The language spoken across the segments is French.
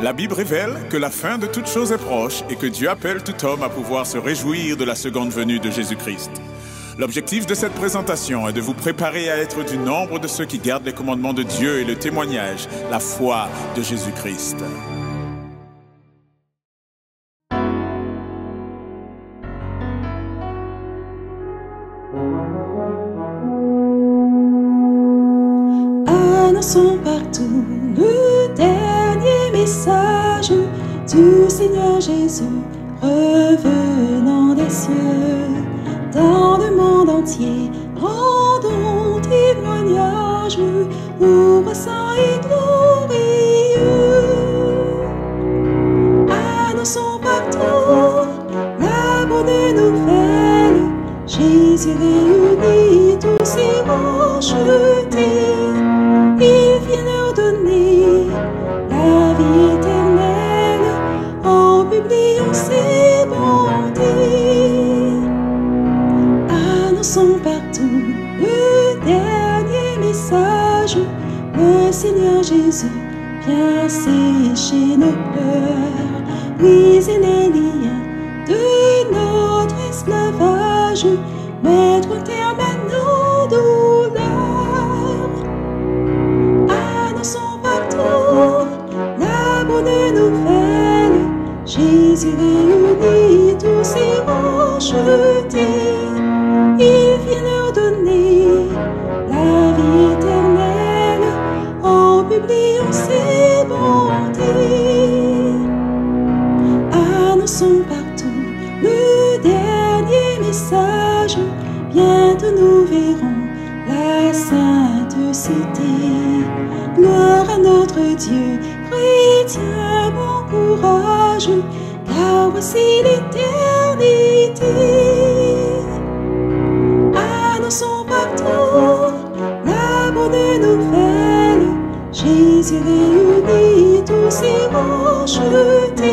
La Bible révèle que la fin de toute chose est proche et que Dieu appelle tout homme à pouvoir se réjouir de la seconde venue de Jésus-Christ. L'objectif de cette présentation est de vous préparer à être du nombre de ceux qui gardent les commandements de Dieu et le témoignage, la foi de Jésus-Christ. Annonçons partout le dernier message du Seigneur Jésus revenant des cieux. Dans le monde entier, rendons témoignage au roi saint et glorieux. Annonçons partout la bonne nouvelle. Jésus réunit tous ses rachetés. Il vient leur donner la vie éternelle en publiant ses bontés. Annonçons partout le dernier message. Le Seigneur Jésus vient sécher nos pleurs, briser les liens de notre esclavage, mettre un terme à nos douleurs. Annonçons partout la bonne nouvelle. Jésus réunit tous ses rachetés. Il vient leur donner la vie éternelle en publiant ses bontés. Annonçons partout le dernier message. Bientôt nous verrons la sainte cité. Gloire à notre Dieu, chrétien, bon courage, car voici l'éternité. Annonçons partout la bonne nouvelle. Jésus réunit tous ses rachetés.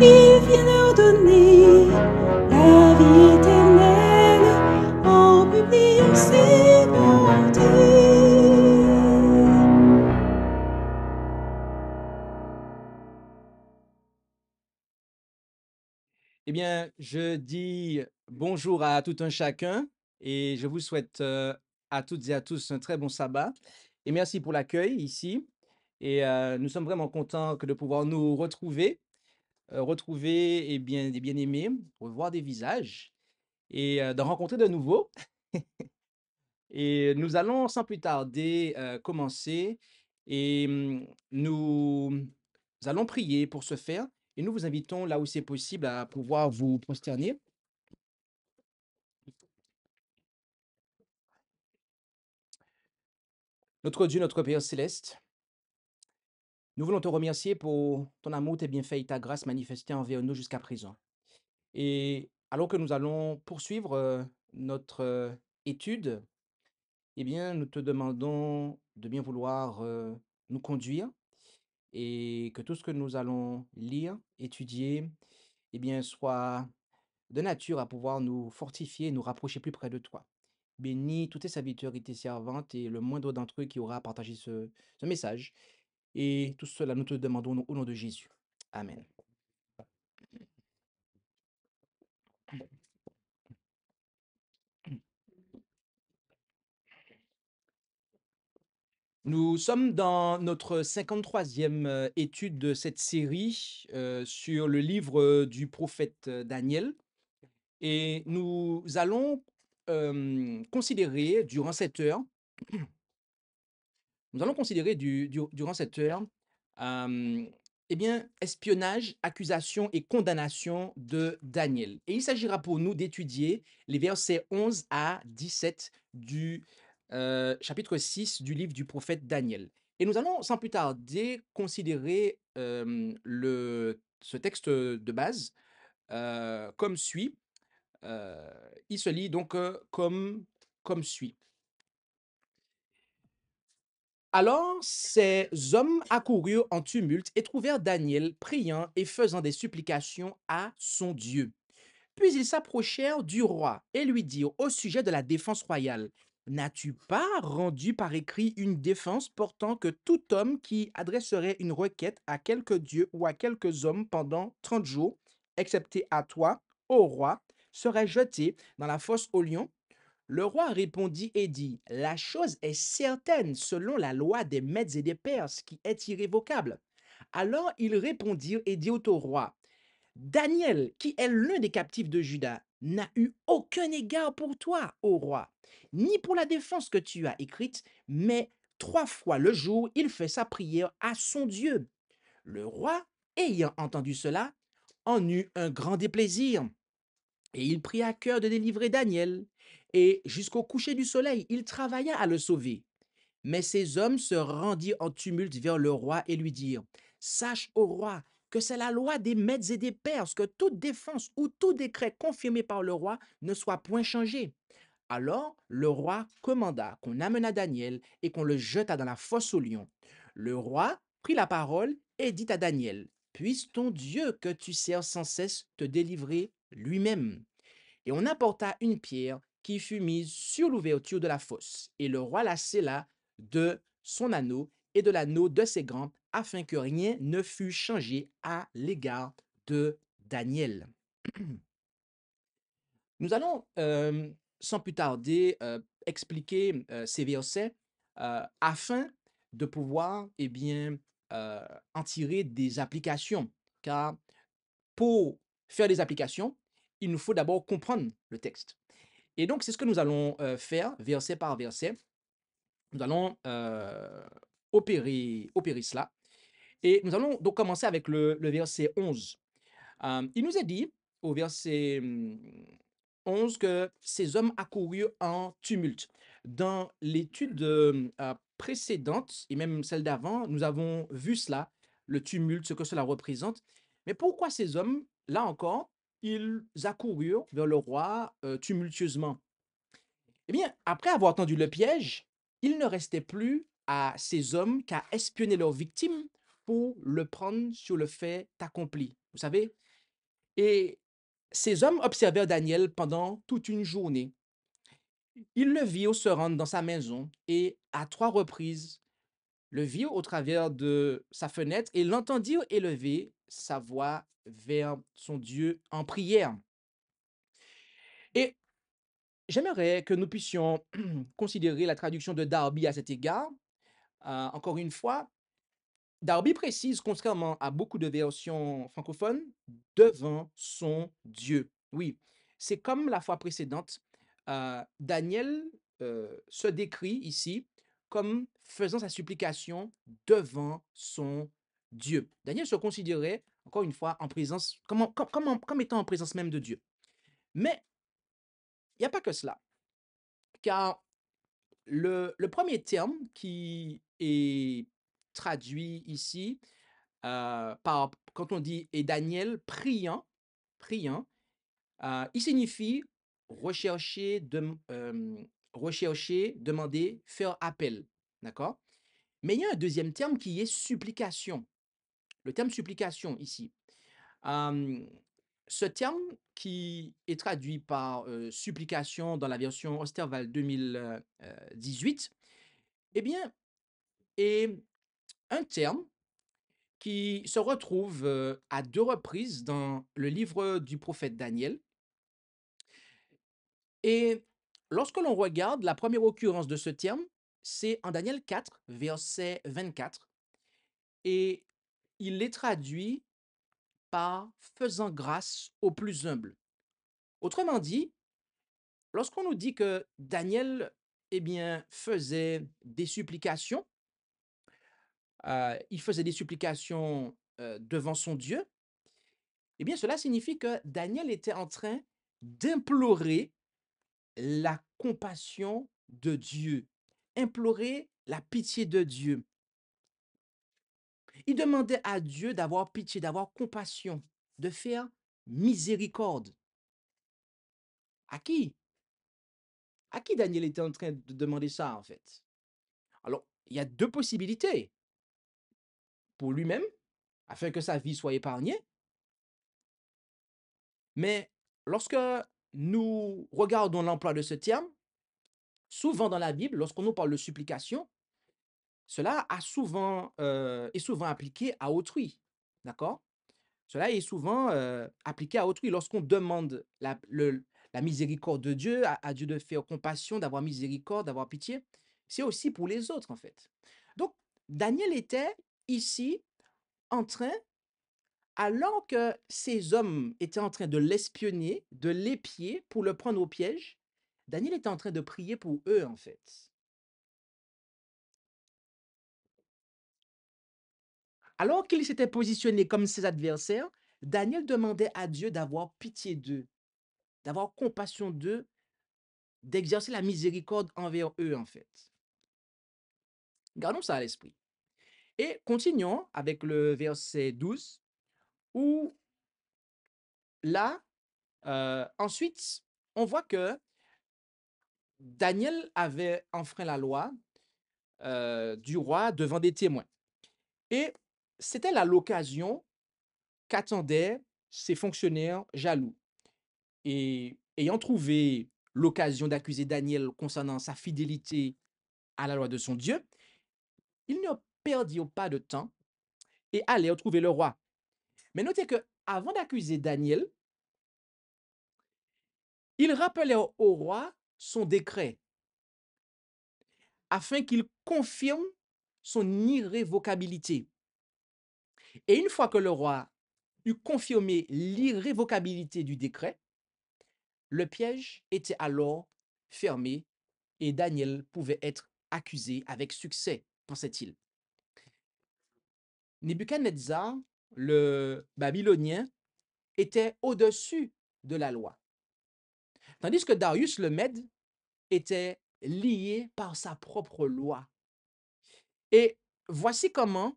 Il vient leur donner la vie éternelle en publiant ses bontés. Eh bien, je dis bonjour à tout un chacun et je vous souhaite à toutes et à tous un très bon sabbat. Et merci pour l'accueil ici. Et nous sommes vraiment contents de pouvoir nous retrouver des bien-aimés, revoir des visages et d'en rencontrer de nouveaux. Et nous allons sans plus tarder commencer et nous allons prier pour ce faire. Et nous vous invitons, là où c'est possible, à pouvoir vous prosterner. Notre Dieu, notre Père céleste, nous voulons te remercier pour ton amour, tes bienfaits et ta grâce manifestée envers nous jusqu'à présent. Et alors que nous allons poursuivre notre étude, eh bien, nous te demandons de bien vouloir nous conduire et que tout ce que nous allons lire, étudier, eh bien, soit de nature à pouvoir nous fortifier, nous rapprocher plus près de toi. Bénis tous tes serviteurs et tes servantes et le moindre d'entre eux qui aura à partager ce message. Et tout cela, nous te demandons au nom de Jésus. Amen. Nous sommes dans notre 53e étude de cette série sur le livre du prophète Daniel. Et nous allons considérer durant cette heure, durant cette heure, eh bien, espionnage, accusation et condamnation de Daniel. Et il s'agira pour nous d'étudier les versets 11 à 17 du chapitre 6 du livre du prophète Daniel. Et nous allons sans plus tarder considérer ce texte de base comme suit. Il se lit donc comme suit. Alors ces hommes accoururent en tumulte et trouvèrent Daniel priant et faisant des supplications à son Dieu. Puis ils s'approchèrent du roi et lui dirent au sujet de la défense royale: n'as-tu pas rendu par écrit une défense portant que tout homme qui adresserait une requête à quelque dieu ou à quelques hommes pendant 30 jours, excepté à toi, ô roi, serait jeté dans la fosse aux lions? Le roi répondit et dit, la chose est certaine selon la loi des Mèdes et des Perses qui est irrévocable. Alors ils répondirent et dirent au roi, Daniel, qui est l'un des captifs de Juda, n'a eu aucun égard pour toi, ô roi, ni pour la défense que tu as écrite, mais 3 fois le jour, il fait sa prière à son Dieu. Le roi, ayant entendu cela, en eut un grand déplaisir, et il prit à cœur de délivrer Daniel, et jusqu'au coucher du soleil, il travailla à le sauver. Mais ces hommes se rendirent en tumulte vers le roi et lui dirent, Sache, ô roi, que c'est la loi des Mèdes et des Perses que toute défense ou tout décret confirmé par le roi ne soit point changé. Alors le roi commanda qu'on amenât Daniel et qu'on le jetât dans la fosse aux lions. Le roi prit la parole et dit à Daniel, Puisse ton Dieu que tu sers sans cesse te délivrer lui-même. Et on apporta une pierre qui fut mise sur l'ouverture de la fosse, et le roi la scella de son anneau et de l'anneau de ses grands, afin que rien ne fût changé à l'égard de Daniel. Nous allons, sans plus tarder, expliquer ces versets afin de pouvoir eh bien, en tirer des applications. Car pour faire des applications, il nous faut d'abord comprendre le texte. Et donc, c'est ce que nous allons faire, verset par verset. Nous allons opérer cela. Et nous allons donc commencer avec le verset 11. Il nous est dit au verset 11 que ces hommes accoururent en tumulte. Dans l'étude précédente, et même celle d'avant, nous avons vu cela, le tumulte, ce que cela représente. Mais pourquoi ces hommes, là encore, ils accoururent vers le roi tumultueusement? Eh bien, après avoir tendu le piège, il ne restait plus à ces hommes qu'à espionner leur victime pour le prendre sur le fait accompli. Vous savez? Et ces hommes observèrent Daniel pendant toute une journée. Ils le virent se rendre dans sa maison et à 3 reprises le virent au travers de sa fenêtre et l'entendirent élever sa voix vers son Dieu en prière. Et j'aimerais que nous puissions considérer la traduction de Darby à cet égard. Encore une fois, Darby précise, contrairement à beaucoup de versions francophones, devant son Dieu. Oui, c'est comme la fois précédente. Daniel se décrit ici comme faisant sa supplication devant son Dieu. Daniel se considérait, encore une fois, en présence, comme étant en présence même de Dieu. Mais il n'y a pas que cela, car le premier terme qui est traduit ici, quand on dit et Daniel priant, il signifie rechercher, rechercher, demander, faire appel. D'accord? Mais il y a un deuxième terme qui est supplication. Le terme supplication ici. Euh, Ce terme qui est traduit par supplication dans la version Osterwald 2018, eh bien, est un terme qui se retrouve à 2 reprises dans le livre du prophète Daniel. Et lorsque l'on regarde la première occurrence de ce terme, c'est en Daniel 4, verset 24, et il est traduit par faisant grâce aux plus humbles. Autrement dit, lorsqu'on nous dit que Daniel eh bien, faisait des supplications, il faisait des supplications devant son Dieu, eh bien, cela signifie que Daniel était en train d'implorer la compassion de Dieu, implorer la pitié de Dieu. Il demandait à Dieu d'avoir pitié, d'avoir compassion, de faire miséricorde. À qui? À qui Daniel était en train de demander ça, en fait? Alors, il y a 2 possibilités. Pour lui-même, afin que sa vie soit épargnée. Mais lorsque nous regardons l'emploi de ce terme, Souvent dans la Bible, lorsqu'on nous parle de supplication, cela est souvent appliqué à autrui. D'accord? Cela est souvent appliqué à autrui. Lorsqu'on demande la miséricorde de Dieu, à Dieu de faire compassion, d'avoir miséricorde, d'avoir pitié, c'est aussi pour les autres, en fait. Donc, Daniel était ici en train, alors que ces hommes étaient en train de l'espionner, de l'épier pour le prendre au piège, Daniel était en train de prier pour eux, en fait. Alors qu'il s'était positionné comme ses adversaires, Daniel demandait à Dieu d'avoir pitié d'eux, d'avoir compassion d'eux, d'exercer la miséricorde envers eux, en fait. Gardons ça à l'esprit. Et continuons avec le verset 12, où là, ensuite, on voit que Daniel avait enfreint la loi du roi devant des témoins. Et c'était là l'occasion qu'attendaient ces fonctionnaires jaloux. Et ayant trouvé l'occasion d'accuser Daniel concernant sa fidélité à la loi de son Dieu, ils ne perdirent pas de temps et allèrent trouver le roi. Mais notez que avant d'accuser Daniel, ils rappelèrent au roi son décret afin qu'il confirme son irrévocabilité. Et une fois que le roi eut confirmé l'irrévocabilité du décret, le piège était alors fermé et Daniel pouvait être accusé avec succès, pensait-il. Nebuchadnezzar, le Babylonien, était au-dessus de la loi, tandis que Darius le Mède était lié par sa propre loi. Et voici comment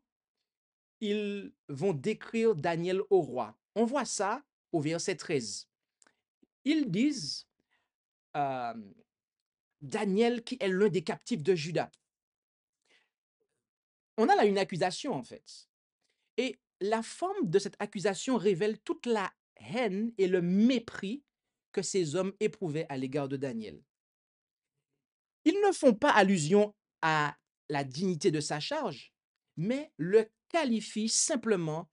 ils vont décrire Daniel au roi. On voit ça au verset 13. Ils disent euh, Daniel qui est l'un des captifs de Juda. On a là une accusation en fait. Et la forme de cette accusation révèle toute la haine et le mépris que ces hommes éprouvaient à l'égard de Daniel. Ils ne font pas allusion à la dignité de sa charge, mais le qualifient simplement,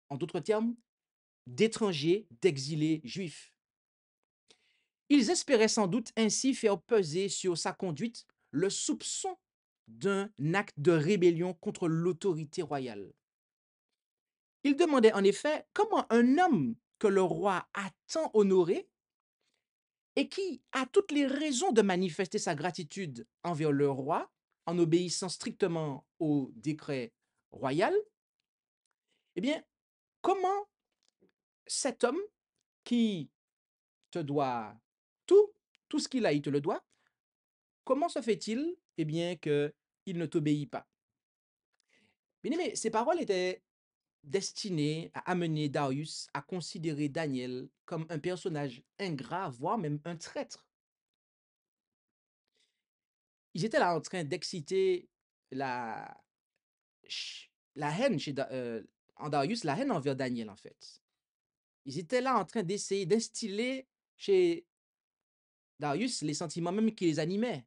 en d'autres termes, d'étranger, d'exilé juif. Ils espéraient sans doute ainsi faire peser sur sa conduite le soupçon d'un acte de rébellion contre l'autorité royale. Ils demandaient en effet comment un homme que le roi a tant honoré et qui a toutes les raisons de manifester sa gratitude envers le roi en obéissant strictement au décret royal, eh bien, comment cet homme qui te doit tout, tout ce qu'il a, il te le doit, comment se fait-il, eh bien, qu'il ne t'obéit pas? Bien aimé, ces paroles étaient destinées à amener Darius à considérer Daniel comme un personnage ingrat, voire même un traître. Ils étaient là en train d'exciter la, la haine en Darius, la haine envers Daniel, en fait. Ils étaient là en train d'essayer d'instiller chez Darius les sentiments même qui les animaient.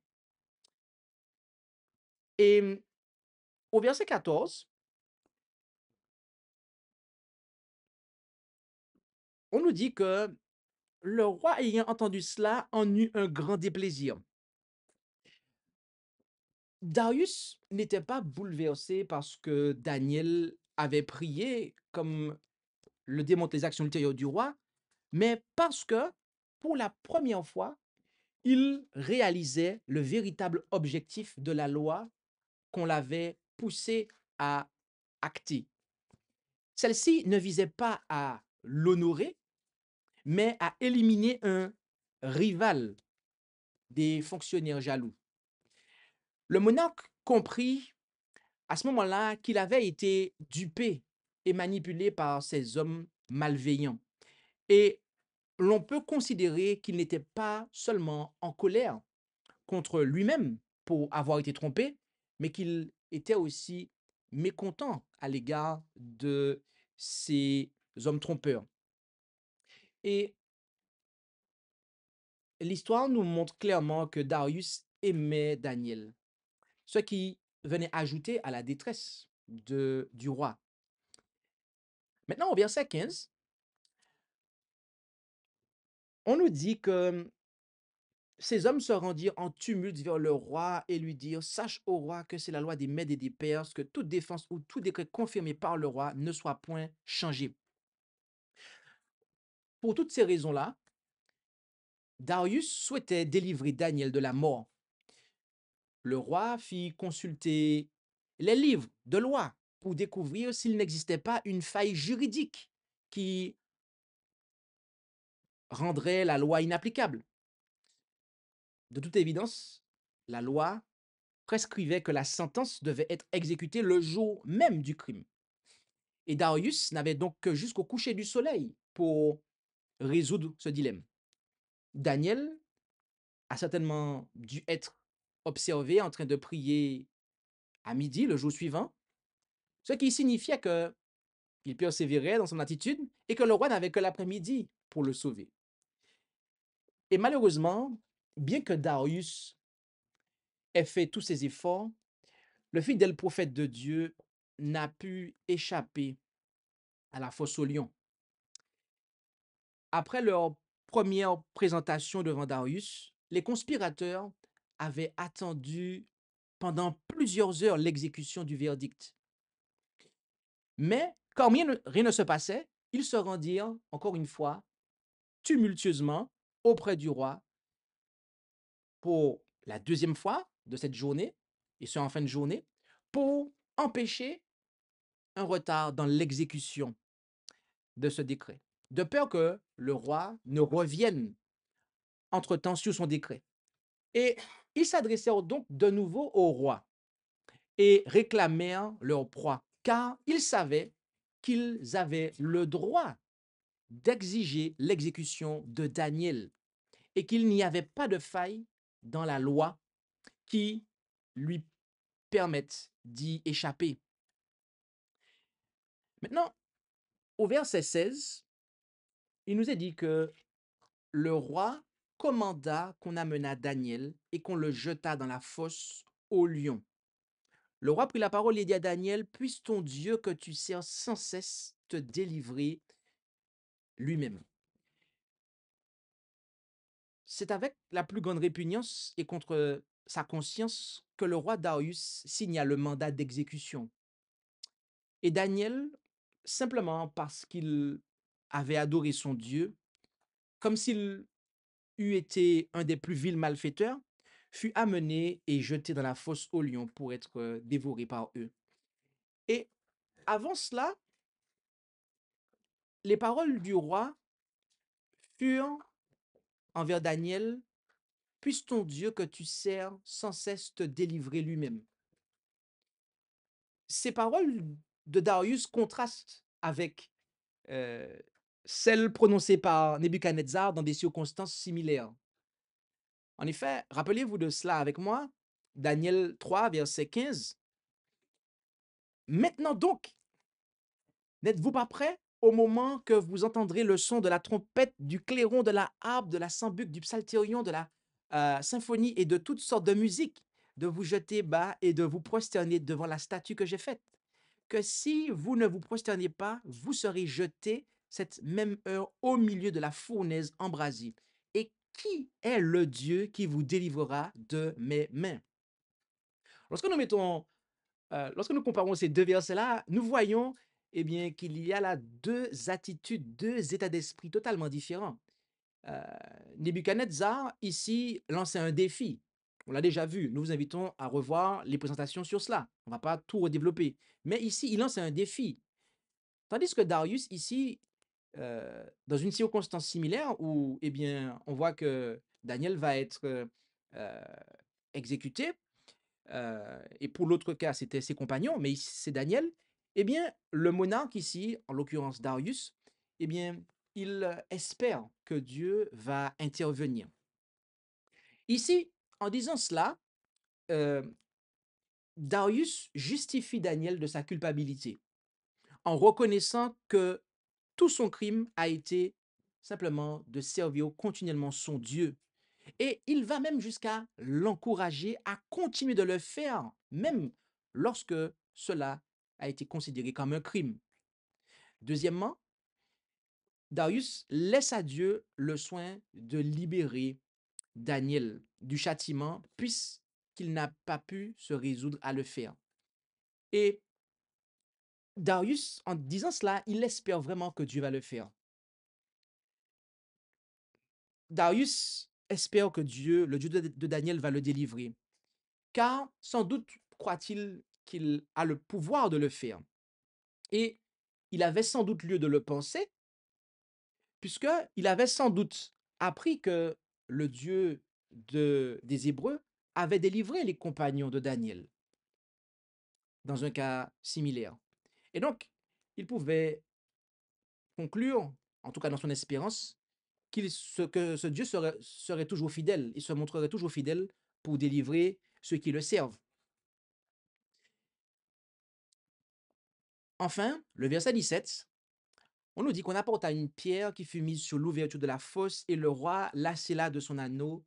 Et au verset 14, on nous dit que le roi ayant entendu cela en eut un grand déplaisir. Darius n'était pas bouleversé parce que Daniel avait prié, comme le démontrent les actions ultérieures du roi, mais parce que, pour la première fois, il réalisait le véritable objectif de la loi qu'on l'avait poussé à acter. Celle-ci ne visait pas à l'honorer, mais à éliminer un rival des fonctionnaires jaloux. Le monarque comprit à ce moment-là qu'il avait été dupé et manipulé par ces hommes malveillants. Et l'on peut considérer qu'il n'était pas seulement en colère contre lui-même pour avoir été trompé, mais qu'il était aussi mécontent à l'égard de ces hommes trompeurs. Et l'histoire nous montre clairement que Darius aimait Daniel, ce qui venait ajouter à la détresse du roi. Maintenant, au verset 15, on nous dit que ces hommes se rendirent en tumulte vers le roi et lui dirent: Sache, ô roi, que c'est la loi des Mèdes et des Perses, que toute défense ou tout décret confirmé par le roi ne soit point changé. Pour toutes ces raisons-là, Darius souhaitait délivrer Daniel de la mort. Le roi fit consulter les livres de loi pour découvrir s'il n'existait pas une faille juridique qui rendrait la loi inapplicable. De toute évidence, la loi prescrivait que la sentence devait être exécutée le jour même du crime. Et Darius n'avait donc que jusqu'au coucher du soleil pour résoudre ce dilemme. Daniel a certainement dû être observé en train de prier à midi le jour suivant, ce qui signifiait qu'il persévérait dans son attitude et que le roi n'avait que l'après-midi pour le sauver. Et malheureusement, bien que Darius ait fait tous ses efforts, le fidèle prophète de Dieu n'a pu échapper à la fosse aux lions. Après leur première présentation devant Darius, les conspirateurs avaient attendu pendant plusieurs heures l'exécution du verdict. Mais comme rien ne se passait, ils se rendirent, encore une fois, tumultueusement auprès du roi pour la deuxième fois de cette journée, et ce en fin de journée, pour empêcher un retard dans l'exécution de ce décret, de peur que le roi ne revienne entre-temps sur son décret. Et ils s'adressèrent donc de nouveau au roi et réclamèrent leur proie, car ils savaient qu'ils avaient le droit d'exiger l'exécution de Daniel et qu'il n'y avait pas de faille dans la loi qui lui permette d'y échapper. Maintenant, au verset 16, il nous est dit que le roi commanda qu'on amena Daniel et qu'on le jeta dans la fosse aux lions. Le roi prit la parole et dit à Daniel: Puisse ton Dieu que tu sers sans cesse te délivrer lui-même. C'est avec la plus grande répugnance et contre sa conscience que le roi Darius signa le mandat d'exécution. Et Daniel, simplement parce qu'il avait adoré son Dieu, comme s'il eût été un des plus vils malfaiteurs, fut amené et jeté dans la fosse aux lions pour être dévoré par eux. Et avant cela, les paroles du roi furent envers Daniel: Puisse ton Dieu que tu sers sans cesse te délivrer lui-même. Ces paroles de Darius contrastent avec celles prononcées par Nebuchadnezzar dans des circonstances similaires. En effet, rappelez-vous de cela avec moi, Daniel 3, verset 15. Maintenant donc, n'êtes-vous pas prêts au moment que vous entendrez le son de la trompette, du clairon, de la harpe, de la sambuc, du psalterion, de la symphonie et de toutes sortes de musique, de vous jeter bas et de vous prosterner devant la statue que j'ai faite? Que si vous ne vous prosternez pas, vous serez jetés cette même heure au milieu de la fournaise embrasée. Et qui est le Dieu qui vous délivrera de mes mains? Lorsque nous lorsque nous comparons ces deux versets-là, nous voyons eh bien, qu'il y a là deux attitudes, deux états d'esprit totalement différents. Euh, Nebuchadnezzar, ici, lançait un défi. On l'a déjà vu. Nous vous invitons à revoir les présentations sur cela. On ne va pas tout redévelopper. Mais ici, il lance un défi. Tandis que Darius, ici, dans une circonstance similaire où eh bien, on voit que Daniel va être euh, exécuté, et pour l'autre cas, c'était ses compagnons, mais ici, c'est Daniel, eh bien, le monarque ici, en l'occurrence Darius, eh bien, il espère que Dieu va intervenir. Ici, en disant cela, euh, Darius justifie Daniel de sa culpabilité en reconnaissant que tout son crime a été simplement de servir continuellement son Dieu Et il va même jusqu'à l'encourager à continuer de le faire, même lorsque cela a été considéré comme un crime. Deuxièmement, Darius laisse à Dieu le soin de libérer Daniel du châtiment puisqu'il n'a pas pu se résoudre à le faire. Et Darius, en disant cela, il espère vraiment que Dieu va le faire. Darius espère que Dieu, le Dieu de Daniel, va le délivrer, car sans doute croit-il qu'il a le pouvoir de le faire. Et il avait sans doute lieu de le penser, puisqu'il avait sans doute appris que le Dieu des Hébreux avait délivré les compagnons de Daniel dans un cas similaire. Et donc, il pouvait conclure, en tout cas dans son espérance, que ce Dieu serait toujours fidèle, il se montrerait toujours fidèle pour délivrer ceux qui le servent. Enfin, le verset 17, on nous dit qu'on apporta une pierre qui fut mise sur l'ouverture de la fosse et le roi la scella de son anneau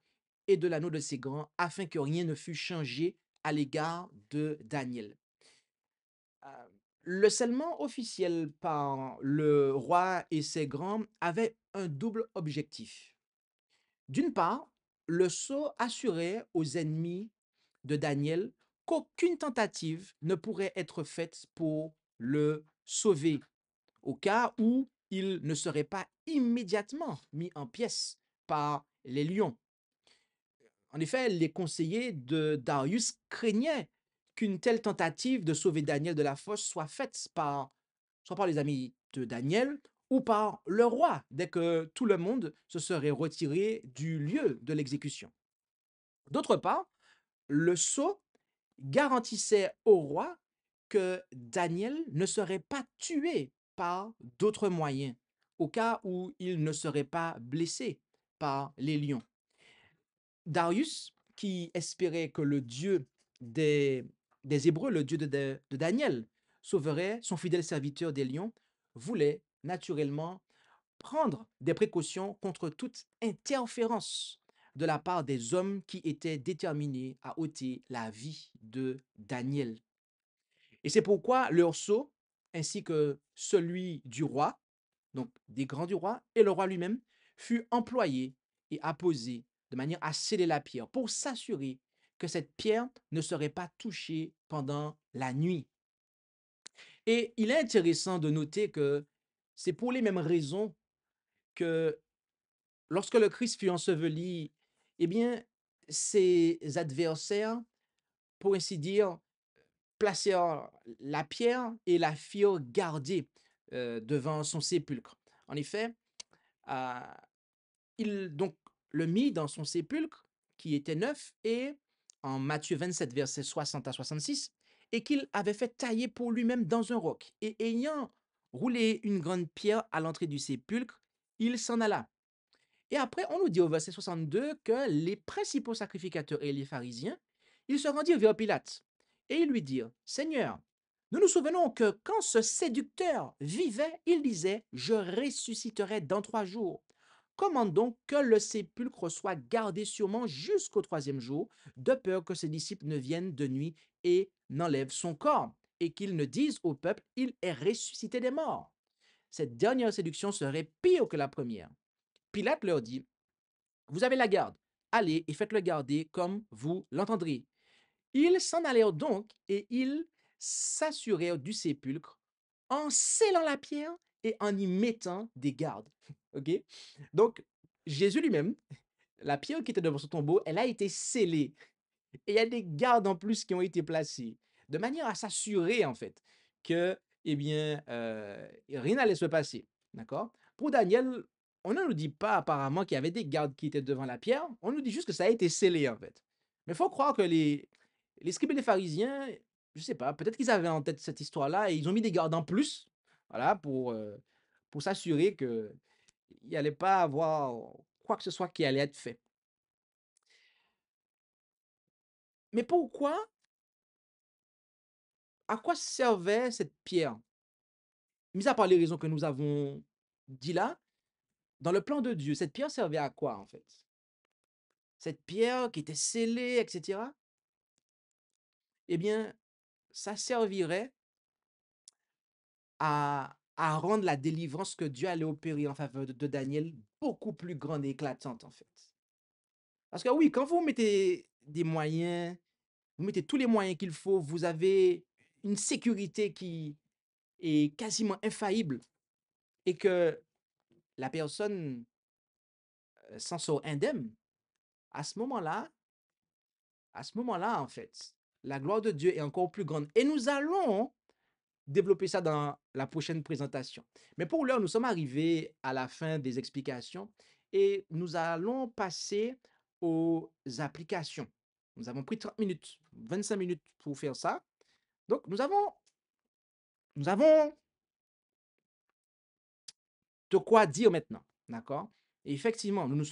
et de l'anneau de ses grands, afin que rien ne fût changé à l'égard de Daniel. Euh, Le scellement officiel par le roi et ses grands avait un double objectif. D'une part, le sceau assurait aux ennemis de Daniel qu'aucune tentative ne pourrait être faite pour le sauver, au cas où il ne serait pas immédiatement mis en pièces par les lions. En effet, les conseillers de Darius craignaient qu'une telle tentative de sauver Daniel de la fosse soit faite soit par les amis de Daniel ou par le roi, dès que tout le monde se serait retiré du lieu de l'exécution. D'autre part, le sceau garantissait au roi que Daniel ne serait pas tué par d'autres moyens, au cas où il ne serait pas blessé par les lions. Darius, qui espérait que le Dieu des Hébreux, le Dieu de Daniel, sauverait son fidèle serviteur des lions, voulait naturellement prendre des précautions contre toute interférence de la part des hommes qui étaient déterminés à ôter la vie de Daniel. Et c'est pourquoi leur sceau, ainsi que celui du roi, donc des grands du roi, et le roi lui-même, fut employé et apposé de manière à sceller la pierre pour s'assurer que cette pierre ne serait pas touchée pendant la nuit. Et il est intéressant de noter que c'est pour les mêmes raisons que lorsque le Christ fut enseveli, eh bien, ses adversaires, pour ainsi dire, placèrent la pierre et la firent garder devant son sépulcre. En effet, euh, il donc le mit dans son sépulcre qui était neuf et en Matthieu 27, versets 60 à 66, et qu'il avait fait tailler pour lui-même dans un roc. Et ayant roulé une grande pierre à l'entrée du sépulcre, il s'en alla. Et après, on nous dit au verset 62 que les principaux sacrificateurs et les pharisiens, ils se rendirent vers Pilate et ils lui dirent, Seigneur, nous nous souvenons que quand ce séducteur vivait, il disait, je ressusciterai dans 3 jours. Commande donc que le sépulcre soit gardé sûrement jusqu'au 3e jour, de peur que ses disciples ne viennent de nuit et n'enlèvent son corps, et qu'ils ne disent au peuple, il est ressuscité des morts. Cette dernière séduction serait pire que la première. Pilate leur dit, vous avez la garde, allez et faites-le garder comme vous l'entendrez. Ils s'en allèrent donc et ils s'assurèrent du sépulcre en scellant la pierre et en y mettant des gardes. Ok. Donc, Jésus lui-même, la pierre qui était devant son tombeau, elle a été scellée. Et il y a des gardes en plus qui ont été placés, de manière à s'assurer, en fait, que, eh bien, rien n'allait se passer. D'accord? Pour Daniel, on ne nous dit pas apparemment qu'il y avait des gardes qui étaient devant la pierre, on nous dit juste que ça a été scellé, en fait. Mais il faut croire que les scribes et les pharisiens, je sais pas, peut-être qu'ils avaient en tête cette histoire-là et ils ont mis des gardes en plus, voilà, pour s'assurer qu'il n'y allait pas avoir quoi que ce soit qui allait être fait. Mais pourquoi à quoi servait cette pierre? Mis à part les raisons que nous avons dit là, dans le plan de Dieu, cette pierre servait à quoi en fait? cette pierre qui était scellée, etc., eh bien, ça servirait à rendre la délivrance que Dieu allait opérer en faveur de Daniel beaucoup plus grande et éclatante, en fait. Parce que oui, quand vous mettez des moyens, vous mettez tous les moyens qu'il faut, vous avez une sécurité qui est quasiment infaillible et que la personne s'en sort indemne, à ce moment-là, en fait, la gloire de Dieu est encore plus grande. Et nous allons développer ça dans la prochaine présentation. Mais pour l'heure, nous sommes arrivés à la fin des explications et nous allons passer aux applications. Nous avons pris 30 minutes, 25 minutes pour faire ça. Donc, nous avons de quoi dire maintenant. D'accord? Et effectivement, nous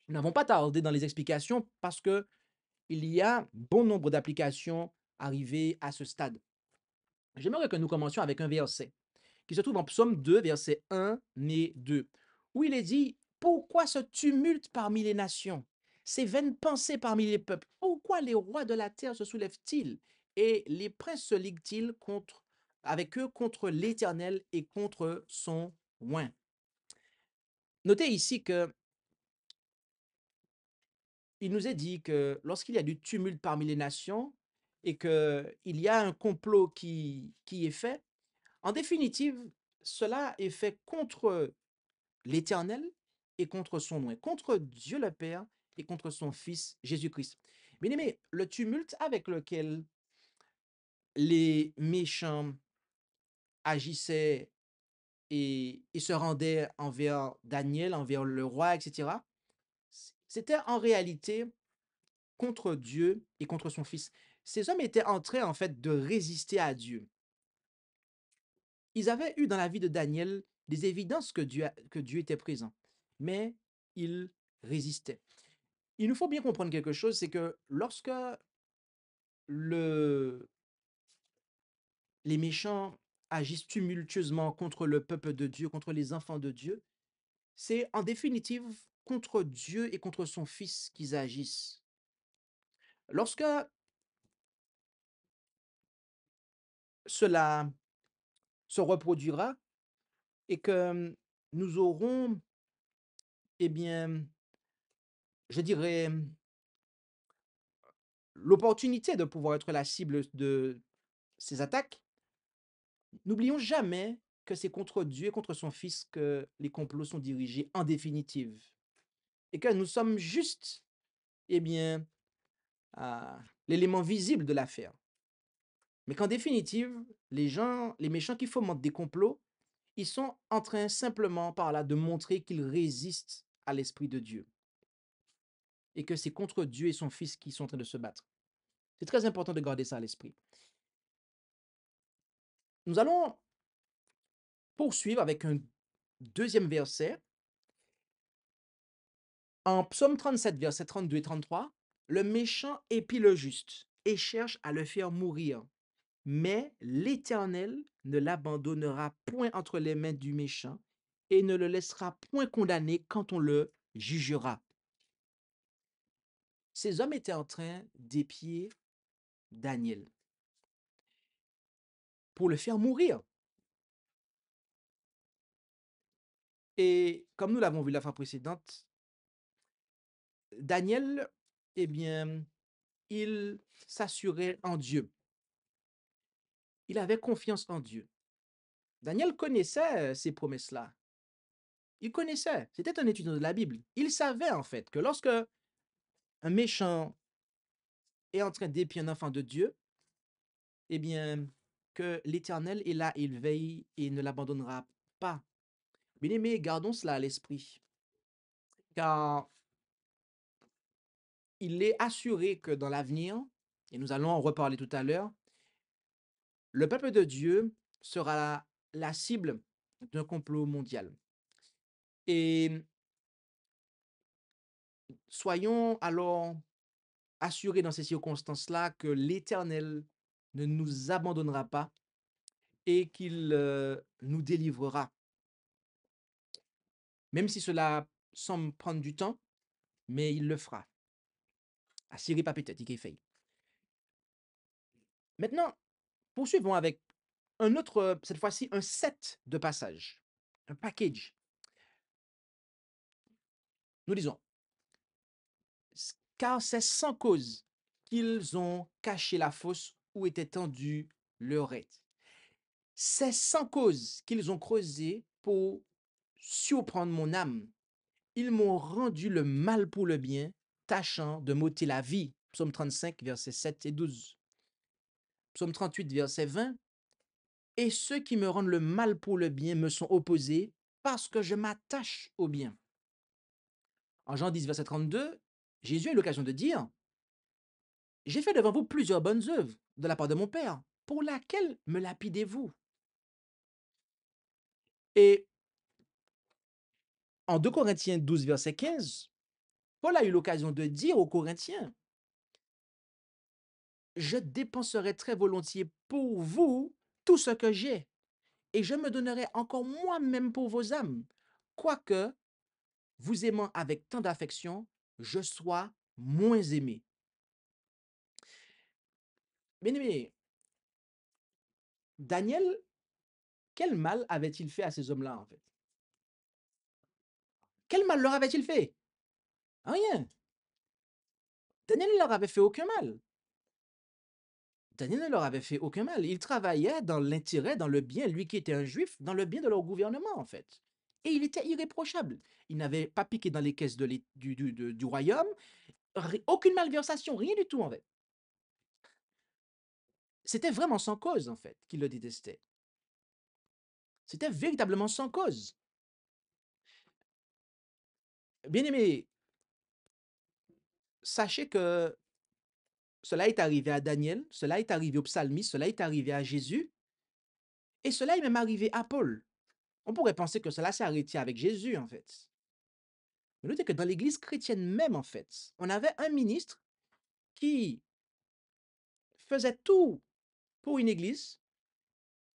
n'avons pas tardé dans les explications parce que il y a bon nombre d'applications arrivées à ce stade. J'aimerais que nous commencions avec un verset qui se trouve en Psaume 2, versets 1 et 2, où il est dit: Pourquoi ce tumulte parmi les nations, ces vaines pensées parmi les peuples? Pourquoi les rois de la terre se soulèvent-ils et les princes se liguent-ils avec eux contre l'Éternel et contre son oint? Notez ici que il nous est dit que lorsqu'il y a du tumulte parmi les nations et qu'il y a un complot qui est fait, en définitive, cela est fait contre l'Éternel et contre son nom, contre Dieu le Père et contre son Fils Jésus-Christ. Bien-aimé, le tumulte avec lequel les méchants agissaient et se rendaient envers Daniel, envers le roi, etc., c'était en réalité contre Dieu et contre son Fils. Ces hommes étaient en train, en fait, de résister à Dieu. Ils avaient eu dans la vie de Daniel des évidences que Dieu était présent, mais ils résistaient. Il nous faut bien comprendre quelque chose, c'est que lorsque le les méchants agissent tumultueusement contre le peuple de Dieu, contre les enfants de Dieu, c'est en définitive contre Dieu et contre son Fils qu'ils agissent. Lorsque cela se reproduira et que nous aurons, eh bien, je dirais, l'opportunité de pouvoir être la cible de ces attaques, n'oublions jamais que c'est contre Dieu et contre son Fils que les complots sont dirigés en définitive. Et que nous sommes juste, eh bien, l'élément visible de l'affaire. Mais qu'en définitive, les méchants qui fomentent des complots, ils sont en train simplement par là de montrer qu'ils résistent à l'Esprit de Dieu. Et que c'est contre Dieu et son Fils qui sont en train de se battre. C'est très important de garder ça à l'esprit. Nous allons poursuivre avec un deuxième verset. En Psaume 37, versets 32 et 33, le méchant épie le juste et cherche à le faire mourir. Mais l'Éternel ne l'abandonnera point entre les mains du méchant et ne le laissera point condamner quand on le jugera. Ces hommes étaient en train d'épier Daniel pour le faire mourir. Et comme nous l'avons vu la fois précédente, Daniel, eh bien, il s'assurait en Dieu. Il avait confiance en Dieu. Daniel connaissait ces promesses-là. Il connaissait. C'était un étudiant de la Bible. Il savait en fait que lorsque un méchant est en train d'épier un enfant de Dieu, eh bien, que l'Éternel est là, il veille et ne l'abandonnera pas. Bien-aimés, gardons cela à l'esprit, car il est assuré que dans l'avenir, et nous allons en reparler tout à l'heure, le peuple de Dieu sera la cible d'un complot mondial. Et soyons alors assurés dans ces circonstances-là que l'Éternel ne nous abandonnera pas et qu'il nous délivrera. Même si cela semble prendre du temps, mais il le fera. Assyrie pas peut-être, il fait. Maintenant, poursuivons avec un autre, cette fois-ci, un set de passages, un package. Nous disons, car c'est sans cause qu'ils ont caché la fosse où était tendu leur aide. C'est sans cause qu'ils ont creusé pour surprendre mon âme. Ils m'ont rendu le mal pour le bien, tâchant de m'ôter la vie. Psaume 35, versets 7 et 12. Psaume 38, verset 20. Et ceux qui me rendent le mal pour le bien me sont opposés parce que je m'attache au bien. En Jean 10, verset 32, Jésus a eu l'occasion de dire, j'ai fait devant vous plusieurs bonnes œuvres de la part de mon Père. Pour laquelle me lapidez-vous? Et en 2 Corinthiens 12, verset 15, Paul a eu l'occasion de dire aux Corinthiens, je dépenserai très volontiers pour vous tout ce que j'ai, et je me donnerai encore moi-même pour vos âmes, quoique, vous aimant avec tant d'affection, je sois moins aimé. Bien-aimé, Daniel, quel mal avait-il fait à ces hommes-là, en fait? Quel mal leur avait-il fait? Rien. Daniel ne leur avait fait aucun mal. Daniel ne leur avait fait aucun mal. Il travaillait dans l'intérêt, dans le bien, lui qui était un juif, dans le bien de leur gouvernement, en fait. Et il était irréprochable. Il n'avait pas piqué dans les caisses du royaume, aucune malversation, rien du tout, en fait. C'était vraiment sans cause, en fait, qu'il le détestait. C'était véritablement sans cause. Bien aimé, sachez que cela est arrivé à Daniel, cela est arrivé au psalmiste, cela est arrivé à Jésus, et cela est même arrivé à Paul. On pourrait penser que cela s'est arrêté avec Jésus, en fait. Mais notez que dans l'église chrétienne même, en fait, on avait un ministre qui faisait tout pour une église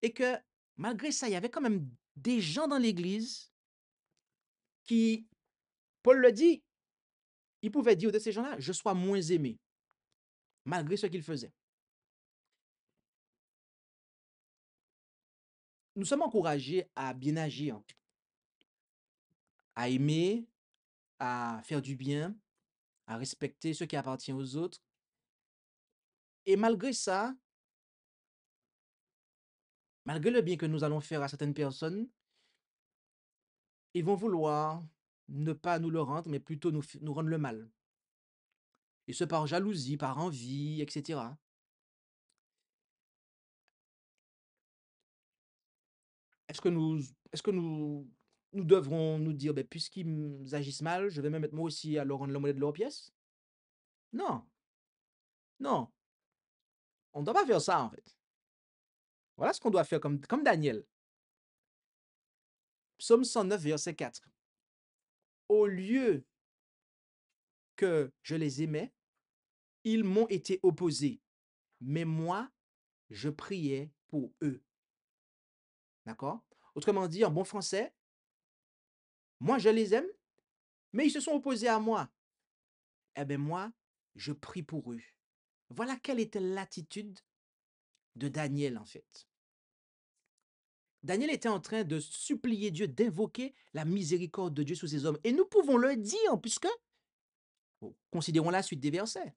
et que malgré ça, il y avait quand même des gens dans l'église qui, Paul le dit, il pouvait dire de ces gens-là, je sois moins aimé, malgré ce qu'ils faisaient. Nous sommes encouragés à bien agir, à aimer, à faire du bien, à respecter ce qui appartient aux autres. Et malgré ça, malgré le bien que nous allons faire à certaines personnes, ils vont vouloir ne pas nous le rendre, mais plutôt nous rendre le mal. Et ce par jalousie, par envie, etc. Est-ce que nous, est-ce que nous devrons nous dire, ben, puisqu'ils agissent mal, je vais me mettre moi aussi à leur rendre la monnaie de leur pièce? Non, non, on ne doit pas faire ça en fait. Voilà ce qu'on doit faire comme Daniel. Psaume 109, verset 4. Au lieu que je les aimais, ils m'ont été opposés, mais moi, je priais pour eux. D'accord? Autrement dit, en bon français, moi, je les aime, mais ils se sont opposés à moi. Eh bien, moi, je prie pour eux. Voilà quelle était l'attitude de Daniel, en fait. Daniel était en train de supplier Dieu, d'invoquer la miséricorde de Dieu sur ces hommes. Et nous pouvons le dire, puisque, considérons la suite des versets.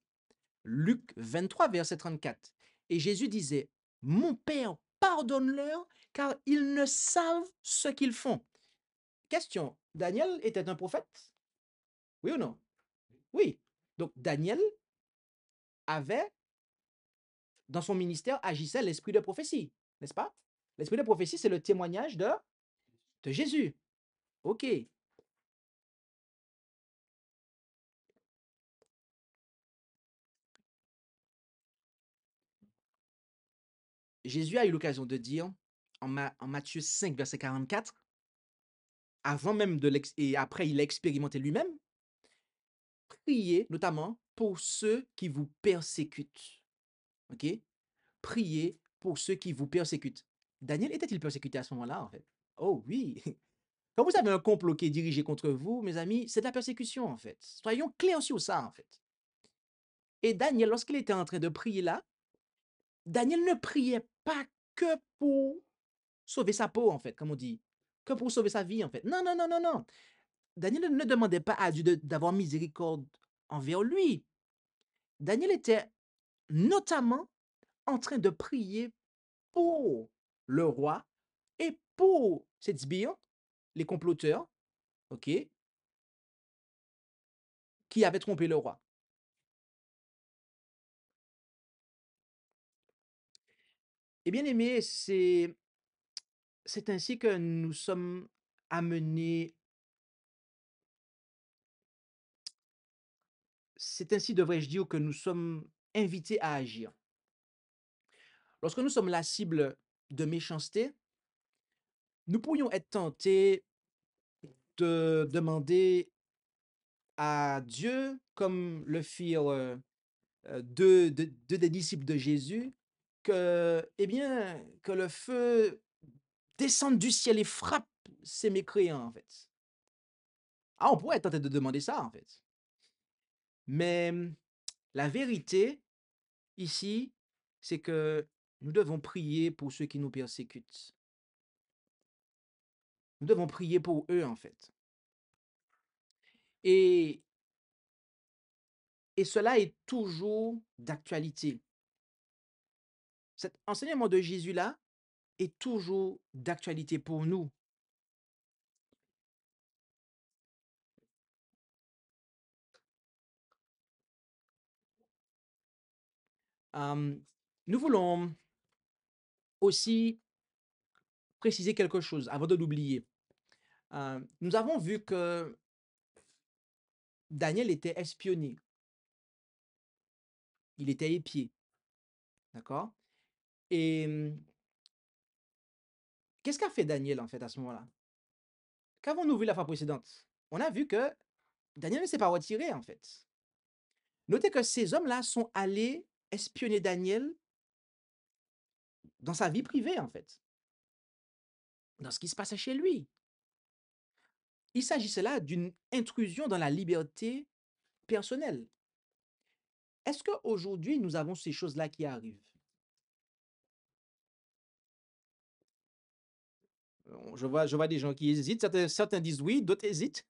Luc 23, verset 34. Et Jésus disait, mon Père, pardonne-leur, car ils ne savent ce qu'ils font. Question, Daniel était un prophète? Oui ou non? Oui. Donc Daniel avait, dans son ministère, agissait l'esprit de prophétie, n'est-ce pas? L'esprit de prophétie, c'est le témoignage de Jésus. OK. Jésus a eu l'occasion de dire en Matthieu 5, verset 44, avant même et après il a expérimenté lui-même, priez notamment pour ceux qui vous persécutent. OK? Priez pour ceux qui vous persécutent. Daniel était-il persécuté à ce moment-là, en fait? Oh oui, Quand vous avez un complot qui est dirigé contre vous, mes amis, c'est de la persécution, en fait. Soyons clairs sur ça, en fait. Et Daniel, lorsqu'il était en train de prier là, Daniel ne priait pas que pour sauver sa peau, en fait, comme on dit, que pour sauver sa vie, en fait. Non, non, non, non, non. Daniel ne demandait pas à Dieu d'avoir miséricorde envers lui. Daniel était notamment en train de prier pour le roi et pour ses sbires, les comploteurs, ok, qui avaient trompé le roi. Et bien aimé, c'est ainsi que nous sommes amenés, c'est ainsi, devrais-je dire, que nous sommes invités à agir. Lorsque nous sommes la cible de méchanceté, nous pourrions être tentés de demander à Dieu, comme le firent deux des disciples de Jésus, que, eh bien, que le feu descende du ciel et frappe ces mécréants, en fait. Ah, on pourrait être tenté de demander ça, en fait. Mais la vérité, ici, c'est que nous devons prier pour ceux qui nous persécutent. Nous devons prier pour eux, en fait. Et, et cela est toujours d'actualité. Cet enseignement de Jésus-là est toujours d'actualité pour nous. Nous voulons aussi préciser quelque chose avant de l'oublier. Nous avons vu que Daniel était espionné. Il était épié. D'accord? Et qu'est-ce qu'a fait Daniel en fait à ce moment-là? Qu'avons-nous vu la fois précédente? On a vu que Daniel ne s'est pas retiré en fait. Notez que ces hommes-là sont allés espionner Daniel dans sa vie privée en fait, dans ce qui se passait chez lui. Il s'agissait là d'une intrusion dans la liberté personnelle. Est-ce qu'aujourd'hui, nous avons ces choses-là qui arrivent? Je vois des gens qui hésitent. Certains disent oui, d'autres hésitent.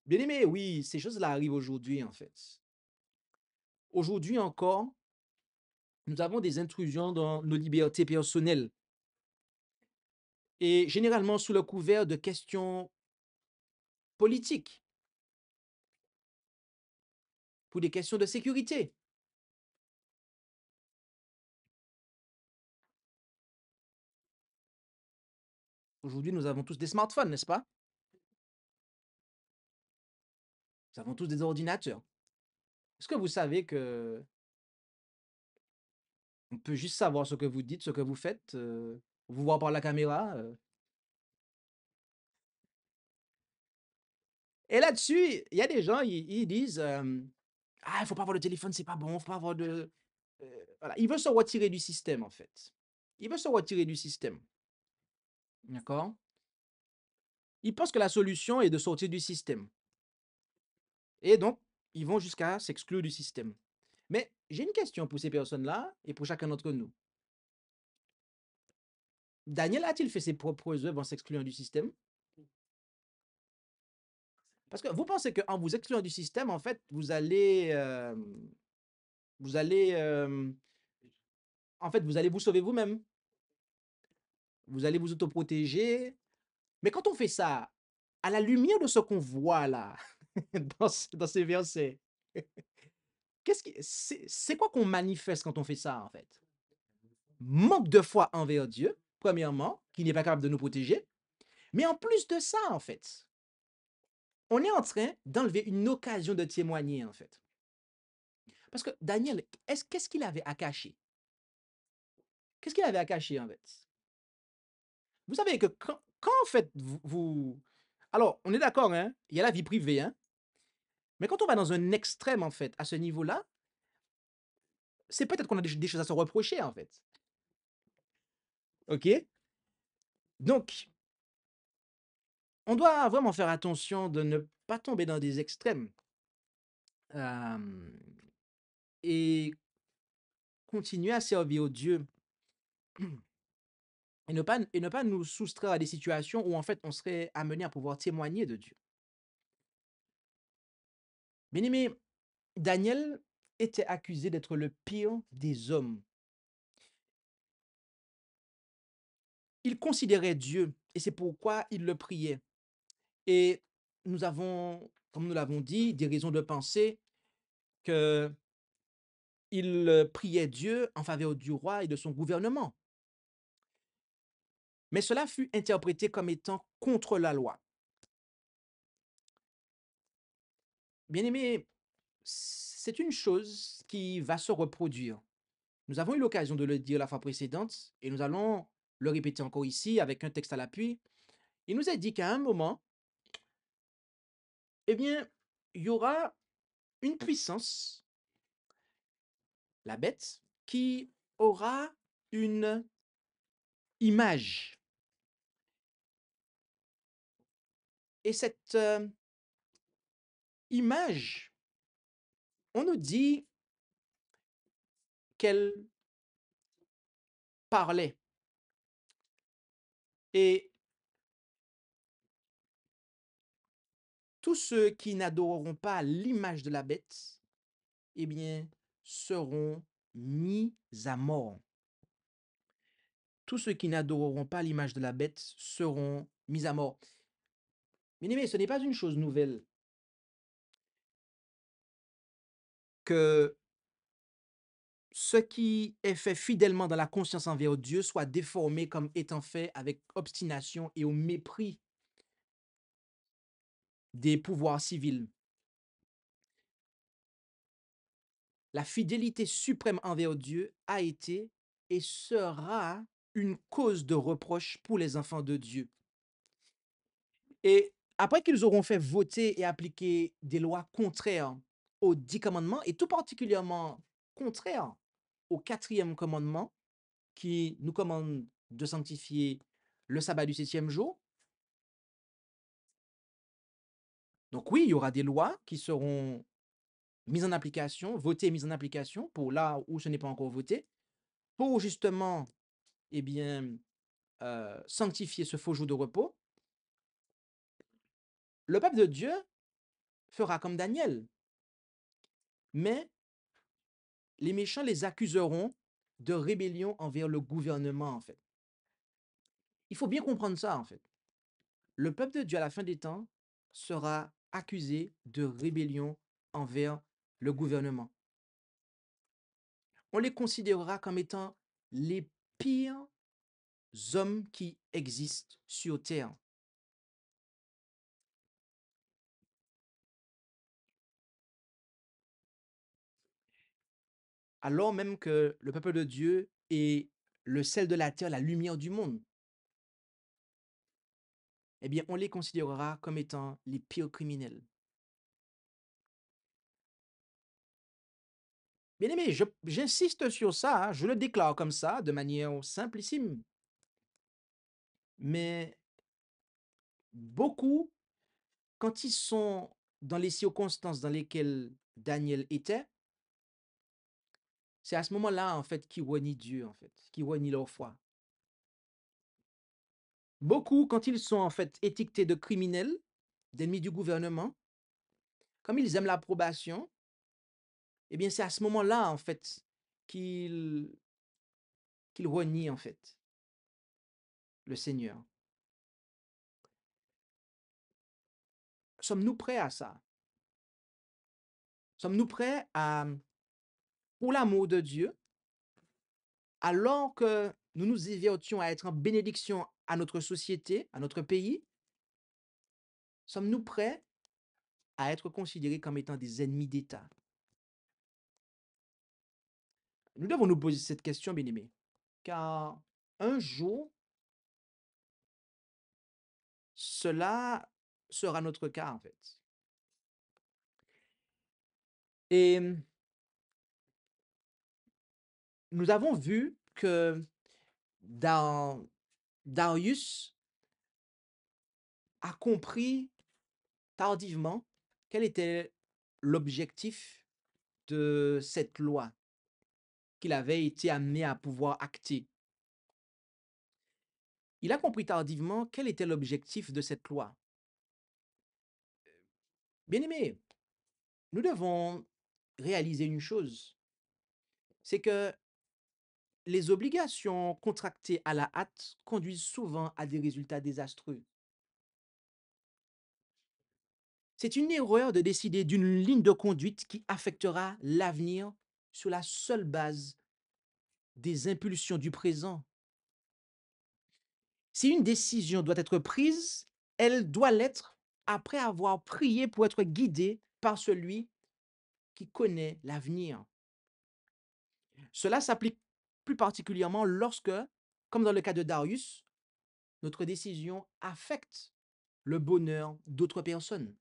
Bien aimé, oui, ces choses-là arrivent aujourd'hui, en fait. Aujourd'hui encore, nous avons des intrusions dans nos libertés personnelles et généralement sous le couvert de questions politiques, pour des questions de sécurité. Aujourd'hui, nous avons tous des smartphones, n'est-ce pas? Nous avons tous des ordinateurs. Est-ce que vous savez que on peut juste savoir ce que vous dites, ce que vous faites, vous voir par la caméra? Et là-dessus, il y a des gens, ils disent, ah, il faut pas avoir le téléphone, c'est pas bon, faut pas avoir de. Voilà. Il veut se retirer du système, en fait. Il veut se retirer du système. D'accord? Il pense que la solution est de sortir du système. Et donc, ils vont jusqu'à s'exclure du système. Mais j'ai une question pour ces personnes-là et pour chacun d'entre nous. Daniel a-t-il fait ses propres œuvres en s'excluant du système? Parce que vous pensez qu'en vous excluant du système, en fait, vous allez, en fait, vous allez vous sauver vous-même. Vous allez vous autoprotéger. Mais quand on fait ça, à la lumière de ce qu'on voit là, dans ces versets, c'est quoi qu'on manifeste quand on fait ça, en fait? Manque de foi envers Dieu, premièrement, qui n'est pas capable de nous protéger. Mais en plus de ça, en fait, on est en train d'enlever une occasion de témoigner, en fait. Parce que Daniel, qu'est-ce qu'il avait à cacher? Qu'est-ce qu'il avait à cacher, en fait? Vous savez que quand en fait, alors, on est d'accord, hein, il y a la vie privée, hein, mais quand on va dans un extrême, en fait, à ce niveau-là, c'est peut-être qu'on a des choses à se reprocher, en fait. OK? Donc, on doit vraiment faire attention de ne pas tomber dans des extrêmes et continuer à servir Dieu et ne pas nous soustraire à des situations où en fait on serait amené à pouvoir témoigner de Dieu. Bien aimé, Daniel était accusé d'être le pire des hommes. Il considérait Dieu et c'est pourquoi il le priait. Et nous avons, comme nous l'avons dit, des raisons de penser que il priait Dieu en faveur du roi et de son gouvernement. Mais cela fut interprété comme étant contre la loi. Bien aimé, c'est une chose qui va se reproduire. Nous avons eu l'occasion de le dire la fois précédente et nous allons le répéter encore ici avec un texte à l'appui. Il nous a dit qu'à un moment, eh bien, il y aura une puissance, la bête, qui aura une image. Et cette image, on nous dit qu'elle parlait. Et tous ceux qui n'adoreront pas l'image de la bête, eh bien, seront mis à mort. Tous ceux qui n'adoreront pas l'image de la bête seront mis à mort. Bien aimé, ce n'est pas une chose nouvelle que ce qui est fait fidèlement dans la conscience envers Dieu soit déformé comme étant fait avec obstination et au mépris des pouvoirs civils. La fidélité suprême envers Dieu a été et sera une cause de reproche pour les enfants de Dieu. Et après qu'ils auront fait voter et appliquer des lois contraires aux 10 commandements, et tout particulièrement contraires au 4e commandement, qui nous commande de sanctifier le sabbat du 7e jour. Donc oui, il y aura des lois qui seront mises en application, votées et mises en application pour là où ce n'est pas encore voté, pour justement, eh bien, sanctifier ce faux jour de repos. Le peuple de Dieu fera comme Daniel, mais les méchants les accuseront de rébellion envers le gouvernement, en fait. Il faut bien comprendre ça, en fait. Le peuple de Dieu, à la fin des temps, sera accusé de rébellion envers le gouvernement. On les considérera comme étant les pires hommes qui existent sur terre. Alors même que le peuple de Dieu est le sel de la terre, la lumière du monde. Eh bien, on les considérera comme étant les pires criminels. Bien aimé, j'insiste sur ça, hein, je le déclare comme ça, de manière simplissime. Mais beaucoup, quand ils sont dans les circonstances dans lesquelles Daniel était, c'est à ce moment-là, en fait, qu'ils renient Dieu, en fait, qu'ils renient leur foi. Beaucoup, quand ils sont, en fait, étiquetés de criminels, d'ennemis du gouvernement, comme ils aiment l'approbation, eh bien, c'est à ce moment-là, en fait, qu'ils renient, en fait, le Seigneur. Sommes-nous prêts à ça? Sommes-nous prêts à, pour l'amour de Dieu, alors que nous nous évertions à être en bénédiction à notre société, à notre pays, sommes-nous prêts à être considérés comme étant des ennemis d'État? Nous devons nous poser cette question, bien-aimés, car un jour, cela sera notre cas, en fait. Et nous avons vu que dans Darius a compris tardivement quel était l'objectif de cette loi qu'il avait été amené à pouvoir acter. Il a compris tardivement quel était l'objectif de cette loi. Bien-aimés, nous devons réaliser une chose, c'est que les obligations contractées à la hâte conduisent souvent à des résultats désastreux. C'est une erreur de décider d'une ligne de conduite qui affectera l'avenir sur la seule base des impulsions du présent. Si une décision doit être prise, elle doit l'être après avoir prié pour être guidée par celui qui connaît l'avenir. Cela s'applique plus particulièrement lorsque, comme dans le cas de Darius, notre décision affecte le bonheur d'autres personnes.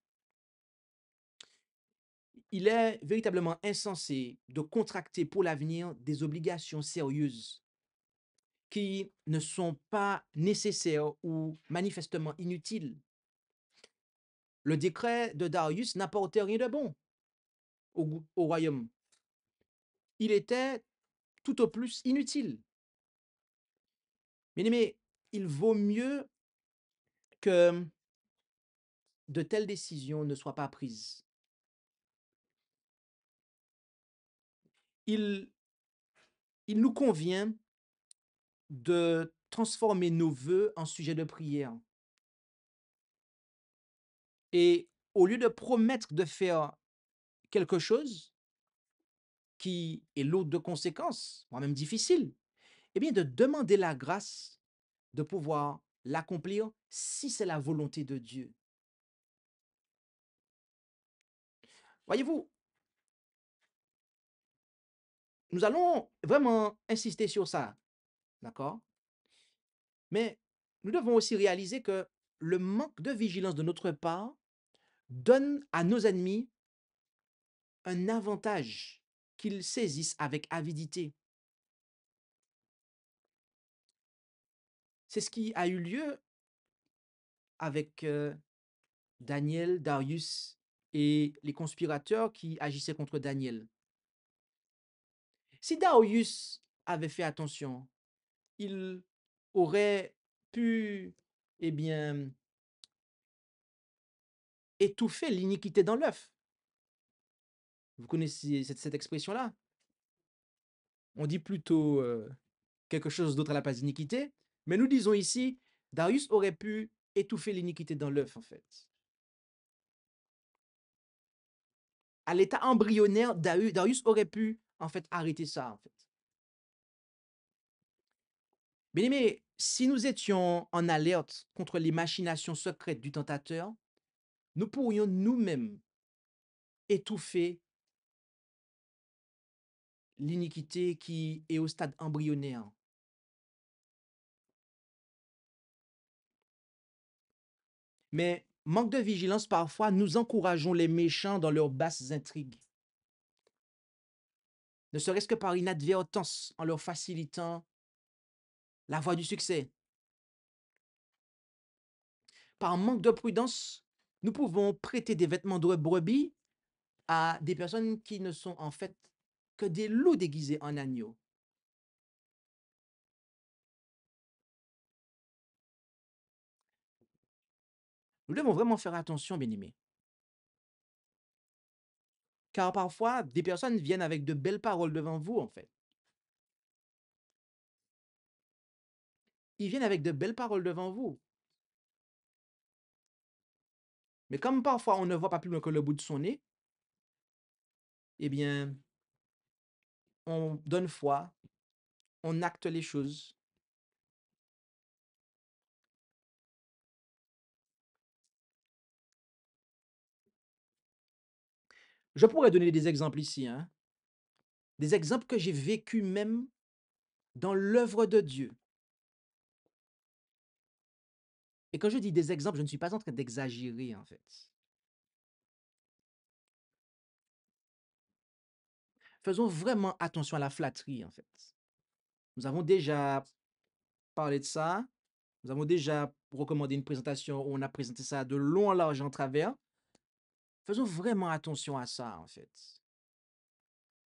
Il est véritablement insensé de contracter pour l'avenir des obligations sérieuses qui ne sont pas nécessaires ou manifestement inutiles. Le décret de Darius n'apportait rien de bon au royaume. Il était tout au plus inutile. Mais il vaut mieux que de telles décisions ne soient pas prises. Il, il nous convient de transformer nos vœux en sujet de prière. Et au lieu de promettre de faire quelque chose qui est lourd de conséquences, voire même difficile, eh bien de demander la grâce de pouvoir l'accomplir si c'est la volonté de Dieu. Voyez-vous, nous allons vraiment insister sur ça, d'accord? Mais nous devons aussi réaliser que le manque de vigilance de notre part donne à nos ennemis un avantage qu'ils saisissent avec avidité. C'est ce qui a eu lieu avec Daniel, Darius et les conspirateurs qui agissaient contre Daniel. Si Darius avait fait attention, il aurait pu, eh bien, étouffer l'iniquité dans l'œuf. Vous connaissez cette expression-là? On dit plutôt quelque chose d'autre à la place d'iniquité, mais nous disons ici, Darius aurait pu étouffer l'iniquité dans l'œuf, en fait. À l'état embryonnaire, Darius aurait pu, en fait, arrêter ça, en fait. Bien aimé, si nous étions en alerte contre les machinations secrètes du tentateur, nous pourrions nous-mêmes étouffer l'iniquité qui est au stade embryonnaire. Mais manque de vigilance, parfois, nous encourageons les méchants dans leurs basses intrigues. Ne serait-ce que par inadvertance, en leur facilitant la voie du succès. Par manque de prudence, nous pouvons prêter des vêtements de brebis à des personnes qui ne sont en fait que des loups déguisés en agneaux. Nous devons vraiment faire attention, bien-aimés. Car parfois, des personnes viennent avec de belles paroles devant vous, en fait. Ils viennent avec de belles paroles devant vous. Mais comme parfois on ne voit pas plus loin que le bout de son nez, eh bien, on donne foi, on acte les choses. Je pourrais donner des exemples ici, hein, des exemples que j'ai vécus même dans l'œuvre de Dieu. Et quand je dis des exemples, je ne suis pas en train d'exagérer, en fait. Faisons vraiment attention à la flatterie, en fait. Nous avons déjà parlé de ça. Nous avons déjà recommandé une présentation où on a présenté ça de long en large et en travers. Faisons vraiment attention à ça, en fait.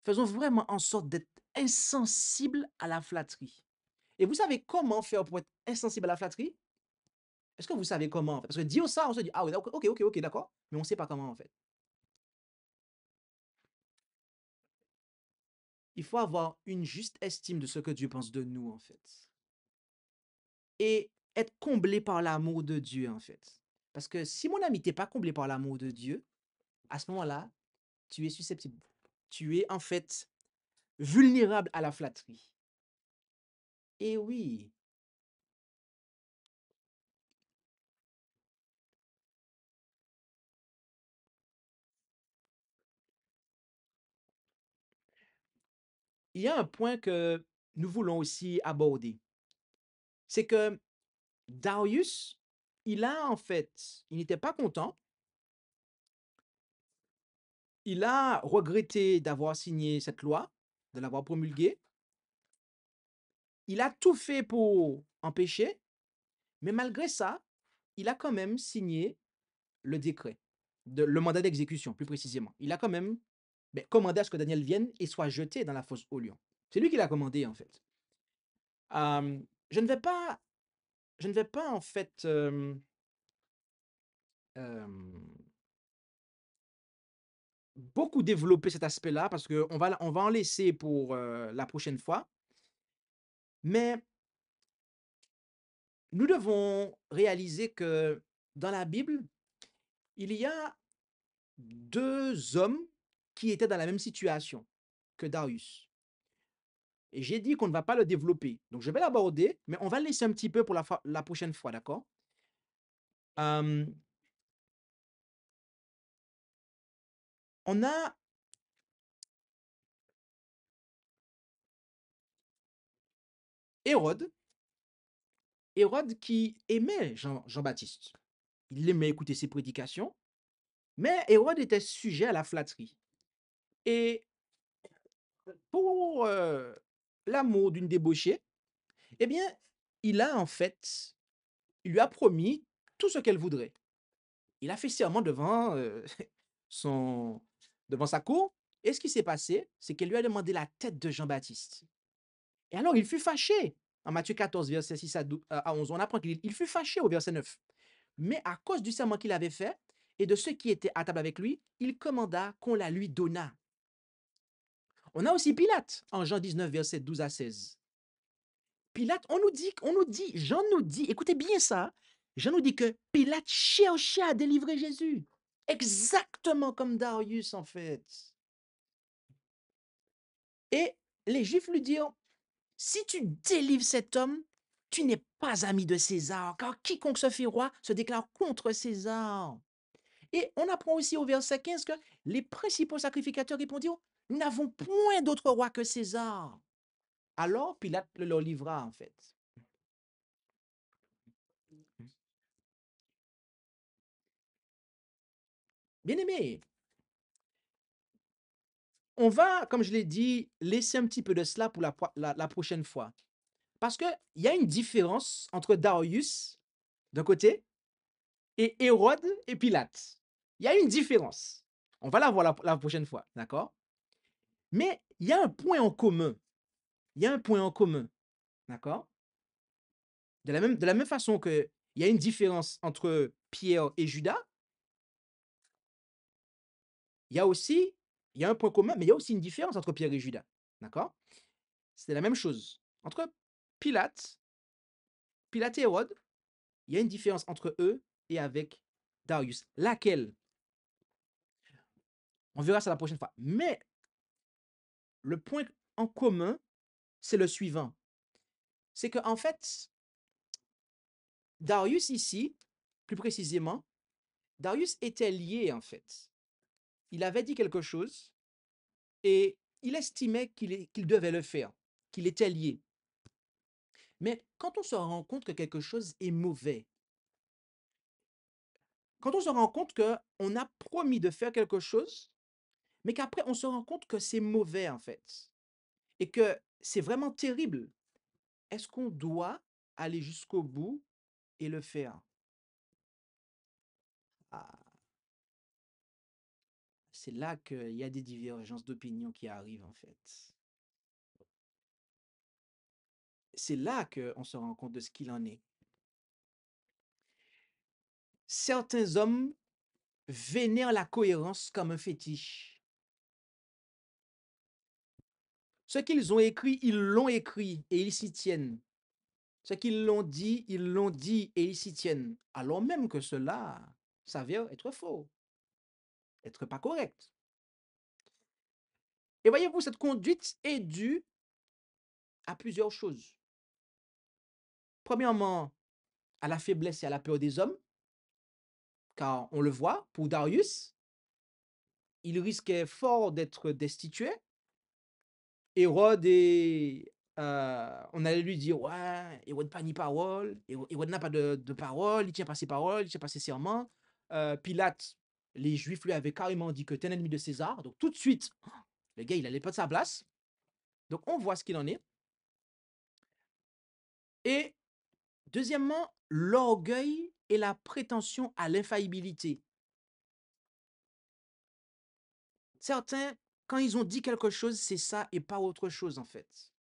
Faisons vraiment en sorte d'être insensibles à la flatterie. Et vous savez comment faire pour être insensible à la flatterie? Est-ce que vous savez comment? Parce que dire ça, on se dit: «Ah oui, OK, d'accord», mais on ne sait pas comment, en fait. Il faut avoir une juste estime de ce que Dieu pense de nous, en fait. Et être comblé par l'amour de Dieu, en fait. Parce que si mon ami, tu es pas comblé par l'amour de Dieu, à ce moment-là, tu es susceptible. Tu es, en fait, vulnérable à la flatterie. Et oui, il y a un point que nous voulons aussi aborder. C'est que Darius, il n'était pas content. Il a regretté d'avoir signé cette loi, de l'avoir promulguée. Il a tout fait pour empêcher, mais malgré ça, il a quand même signé le décret, le mandat d'exécution, plus précisément. Il a quand même commandé à ce que Daniel vienne et soit jeté dans la fosse au lion. C'est lui qui l'a commandé, en fait. Euh, je ne vais pas, je ne vais pas, en fait, euh, beaucoup développer cet aspect-là parce on va en laisser pour la prochaine fois. Mais nous devons réaliser que dans la Bible, il y a deux hommes qui étaient dans la même situation que Darius. Et j'ai dit qu'on ne va pas le développer. Donc, je vais l'aborder, mais on va le laisser un petit peu pour la prochaine fois, d'accord? Euh, on a Hérode, Hérode qui aimait Jean-Baptiste. Il aimait écouter ses prédications, mais Hérode était sujet à la flatterie. Et pour l'amour d'une débauchée, eh bien, il lui a promis tout ce qu'elle voudrait. Il a fait serment devant, son, devant sa cour. Et ce qui s'est passé, c'est qu'elle lui a demandé la tête de Jean-Baptiste. Et alors, il fut fâché. En Matthieu 14, verset 6 à 11, on apprend qu'il fut fâché au verset 9. Mais à cause du serment qu'il avait fait et de ceux qui étaient à table avec lui, il commanda qu'on la lui donnât. On a aussi Pilate en Jean 19, verset 12 à 16. Pilate, Jean nous dit, écoutez bien ça, Jean nous dit que Pilate cherchait à délivrer Jésus. Exactement comme Darius, en fait. Et les Juifs lui dirent, si tu délivres cet homme, tu n'es pas ami de César, car quiconque se fait roi se déclare contre César. Et on apprend aussi au verset 15 que les principaux sacrificateurs répondirent, nous n'avons point d'autre roi que César. Alors Pilate le leur livra, en fait. Bien aimé, on va, comme je l'ai dit, laisser un petit peu de cela pour la prochaine fois. Parce qu'il y a une différence entre Darius, d'un côté, et Hérode et Pilate. Il y a une différence. On va la voir la prochaine fois, d'accord? Mais il y a un point en commun. Il y a un point en commun, d'accord? De la même façon qu'il y a une différence entre Pierre et Judas, il y a aussi, il y a un point commun, mais il y a aussi une différence entre Pierre et Judas, d'accord? C'est la même chose. Entre Pilate, Pilate et Hérode, il y a une différence entre eux et avec Darius. Laquelle? On verra ça la prochaine fois. Mais le point en commun, c'est le suivant. C'est qu'en fait, Darius ici, plus précisément, Darius était lié en fait. Il avait dit quelque chose et il estimait qu'il devait le faire, qu'il était lié. Mais quand on se rend compte que quelque chose est mauvais, quand on se rend compte qu'on a promis de faire quelque chose, mais qu'après on se rend compte que c'est mauvais en fait, et que c'est vraiment terrible, est-ce qu'on doit aller jusqu'au bout et le faire. Ah, c'est là qu'il y a des divergences d'opinion qui arrivent, en fait. C'est là qu'on se rend compte de ce qu'il en est. Certains hommes vénèrent la cohérence comme un fétiche. Ce qu'ils ont écrit, ils l'ont écrit et ils s'y tiennent. Ce qu'ils l'ont dit, ils l'ont dit et ils s'y tiennent. Alors même que cela s'avère être faux, être pas correct. Et voyez-vous, cette conduite est due à plusieurs choses. Premièrement, à la faiblesse et à la peur des hommes, car on le voit, pour Darius, il risquait fort d'être destitué. Hérode on allait lui dire, ouais, Hérode pas ni parole, Hérode n'a pas de parole, il tient pas ses paroles, il tient pas ses serments. Pilate, les Juifs lui avaient carrément dit que t'es un ennemi de César, donc tout de suite, le gars, il allait pas de sa place. Donc on voit ce qu'il en est. Et deuxièmement, l'orgueil et la prétention à l'infaillibilité. Certains, quand ils ont dit quelque chose, c'est ça et pas autre chose en fait.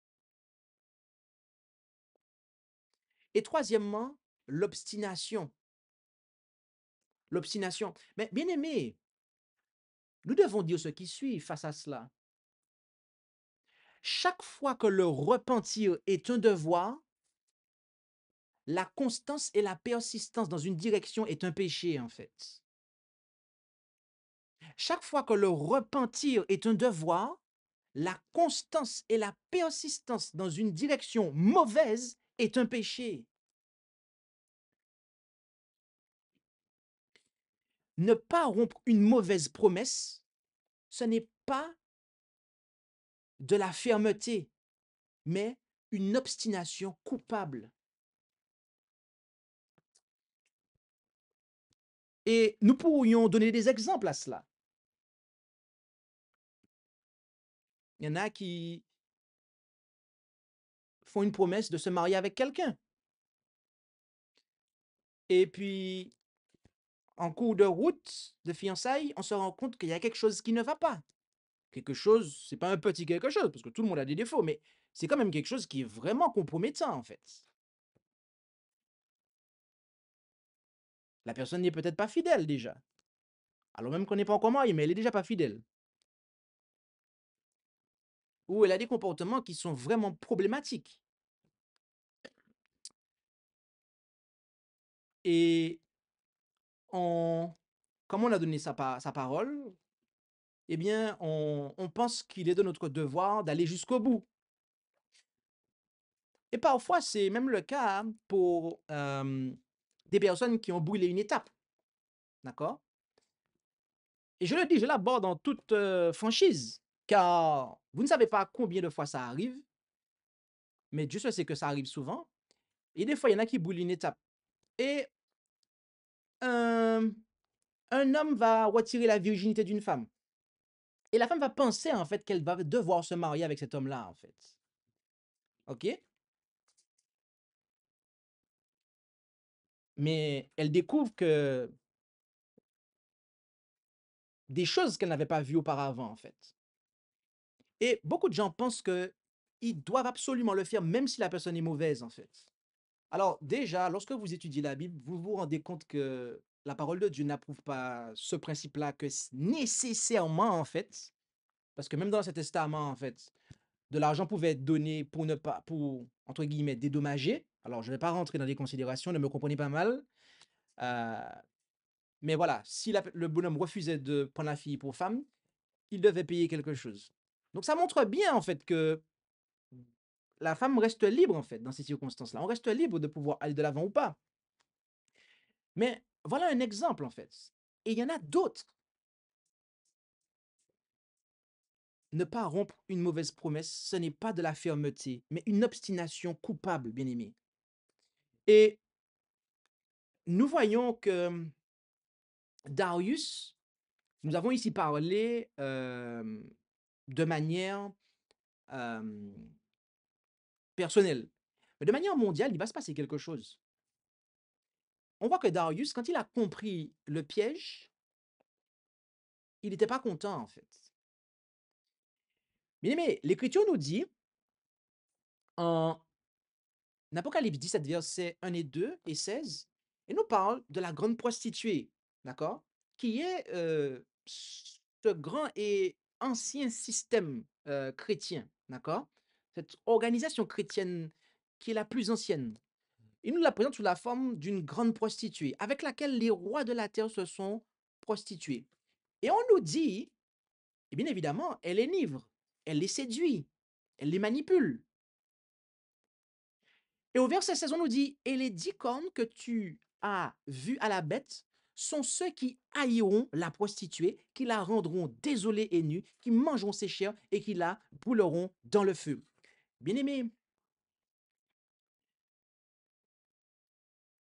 Et troisièmement, l'obstination. L'obstination. Mais bien aimé, nous devons dire ce qui suit face à cela. Chaque fois que le repentir est un devoir, la constance et la persistance dans une direction est un péché en fait. Chaque fois que le repentir est un devoir, la constance et la persistance dans une direction mauvaise est un péché. Ne pas rompre une mauvaise promesse, ce n'est pas de la fermeté, mais une obstination coupable. Et nous pourrions donner des exemples à cela. Il y en a qui font une promesse de se marier avec quelqu'un. Et puis, en cours de route, de fiançailles, on se rend compte qu'il y a quelque chose qui ne va pas. Quelque chose, c'est pas un petit quelque chose, parce que tout le monde a des défauts, mais c'est quand même quelque chose qui est vraiment compromettant, en fait. La personne n'est peut-être pas fidèle déjà. Alors même qu'on n'est pas encore marié, mais elle est déjà pas fidèle. Ou elle a des comportements qui sont vraiment problématiques. Et comme on a donné sa parole, eh bien, on pense qu'il est de notre devoir d'aller jusqu'au bout. Et parfois, c'est même le cas pour des personnes qui ont brûlé une étape. D'accord? Et je le dis, je l'aborde en toute franchise, car vous ne savez pas combien de fois ça arrive, mais Dieu seul sait que ça arrive souvent. Et des fois, il y en a qui brûlent une étape. Et un, un homme va retirer la virginité d'une femme. Et la femme va penser, en fait, qu'elle va devoir se marier avec cet homme-là, en fait. OK? Mais elle découvre que des choses qu'elle n'avait pas vues auparavant, en fait. Et beaucoup de gens pensent qu'ils doivent absolument le faire, même si la personne est mauvaise, en fait. Alors, déjà, lorsque vous étudiez la Bible, vous vous rendez compte que la parole de Dieu n'approuve pas ce principe-là, que nécessairement, en fait, parce que même dans l'Ancien Testament, en fait, de l'argent pouvait être donné pour ne pas, pour, entre guillemets, dédommager. Alors, je ne vais pas rentrer dans des considérations, ne me comprenez pas mal. Euh, mais voilà, si le bonhomme refusait de prendre la fille pour femme, il devait payer quelque chose. Donc, ça montre bien, en fait, que la femme reste libre, en fait, dans ces circonstances-là. On reste libre de pouvoir aller de l'avant ou pas. Mais voilà un exemple, en fait. Et il y en a d'autres. Ne pas rompre une mauvaise promesse, ce n'est pas de la fermeté, mais une obstination coupable, bien aimé. Et nous voyons que Darius, nous avons ici parlé de manière euh, personnelle. Mais de manière mondiale, il va se passer quelque chose. on voit que Darius, quand il a compris le piège, il n'était pas content, en fait. Bien aimé, l'Écriture nous dit, en Apocalypse 17, versets 1 et 2 et 16, il nous parle de la grande prostituée, d'accord? Qui est ce grand et ancien système chrétien, d'accord? Cette organisation chrétienne qui est la plus ancienne. Il nous la présente sous la forme d'une grande prostituée, avec laquelle les rois de la terre se sont prostitués. Et on nous dit, et bien évidemment, elle enivre, elle les séduit, elle les manipule. Et au verset 16, on nous dit, et les 10 cornes que tu as vues à la bête sont ceux qui haïront la prostituée, qui la rendront désolée et nue, qui mangeront ses chairs et qui la brûleront dans le feu. Bien-aimé,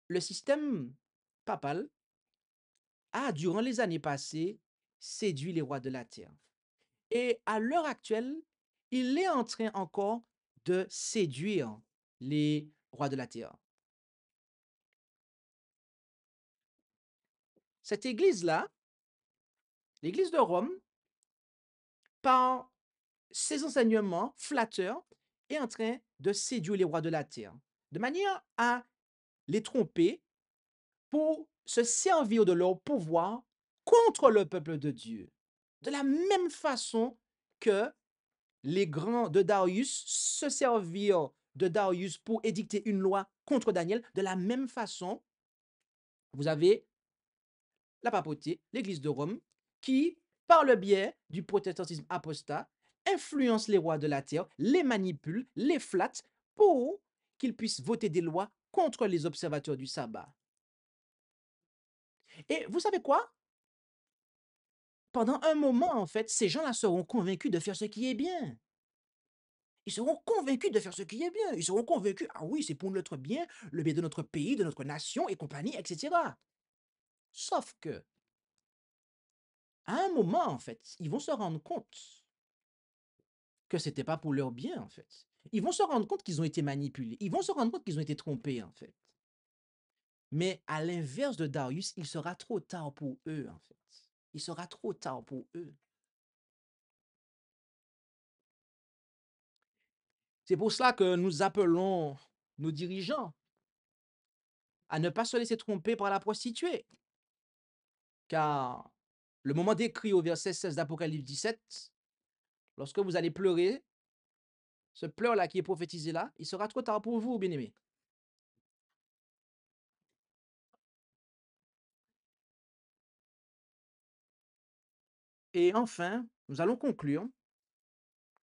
le système papal a, durant les années passées, séduit les rois de la terre. Et à l'heure actuelle, il est en train encore de séduire les rois de la terre. Cette église-là, l'église de Rome, par ses enseignements flatteurs, est en train de séduire les rois de la terre, de manière à les tromper pour se servir de leur pouvoir contre le peuple de Dieu. De la même façon que les grands de Darius se servirent de Darius pour édicter une loi contre Daniel, de la même façon, vous avez la papauté, l'Église de Rome, qui, par le biais du protestantisme apostat, influence les rois de la terre, les manipule, les flatte pour qu'ils puissent voter des lois contre les observateurs du sabbat. Et vous savez quoi? Pendant un moment, en fait, ces gens-là seront convaincus de faire ce qui est bien. Ils seront convaincus de faire ce qui est bien. Ils seront convaincus, ah oui, c'est pour notre bien, le bien de notre pays, de notre nation et compagnie, etc. Sauf que, à un moment, en fait, ils vont se rendre compte que c'était pas pour leur bien, en fait. Ils vont se rendre compte qu'ils ont été manipulés. Ils vont se rendre compte qu'ils ont été trompés, en fait. Mais à l'inverse de Darius, il sera trop tard pour eux, en fait. Il sera trop tard pour eux. C'est pour cela que nous appelons nos dirigeants à ne pas se laisser tromper par la prostituée. Car le moment décrit au verset 16 d'Apocalypse 17, lorsque vous allez pleurer, ce pleur-là qui est prophétisé là, il sera trop tard pour vous, bien-aimés. Et enfin, nous allons conclure.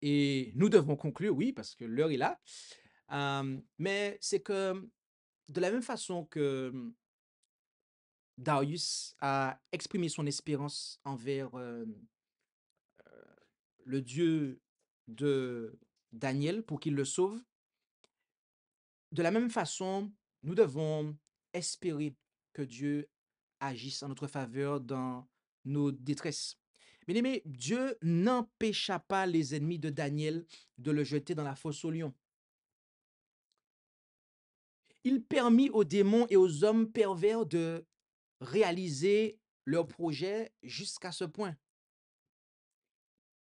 Et nous devons conclure, oui, parce que l'heure est là. Mais c'est que de la même façon que Darius a exprimé son espérance envers le Dieu de Daniel pour qu'il le sauve, de la même façon, nous devons espérer que Dieu agisse en notre faveur dans nos détresses. Bien aimé, Dieu n'empêcha pas les ennemis de Daniel de le jeter dans la fosse aux lions. Il permit aux démons et aux hommes pervers de réaliser leurs projets jusqu'à ce point.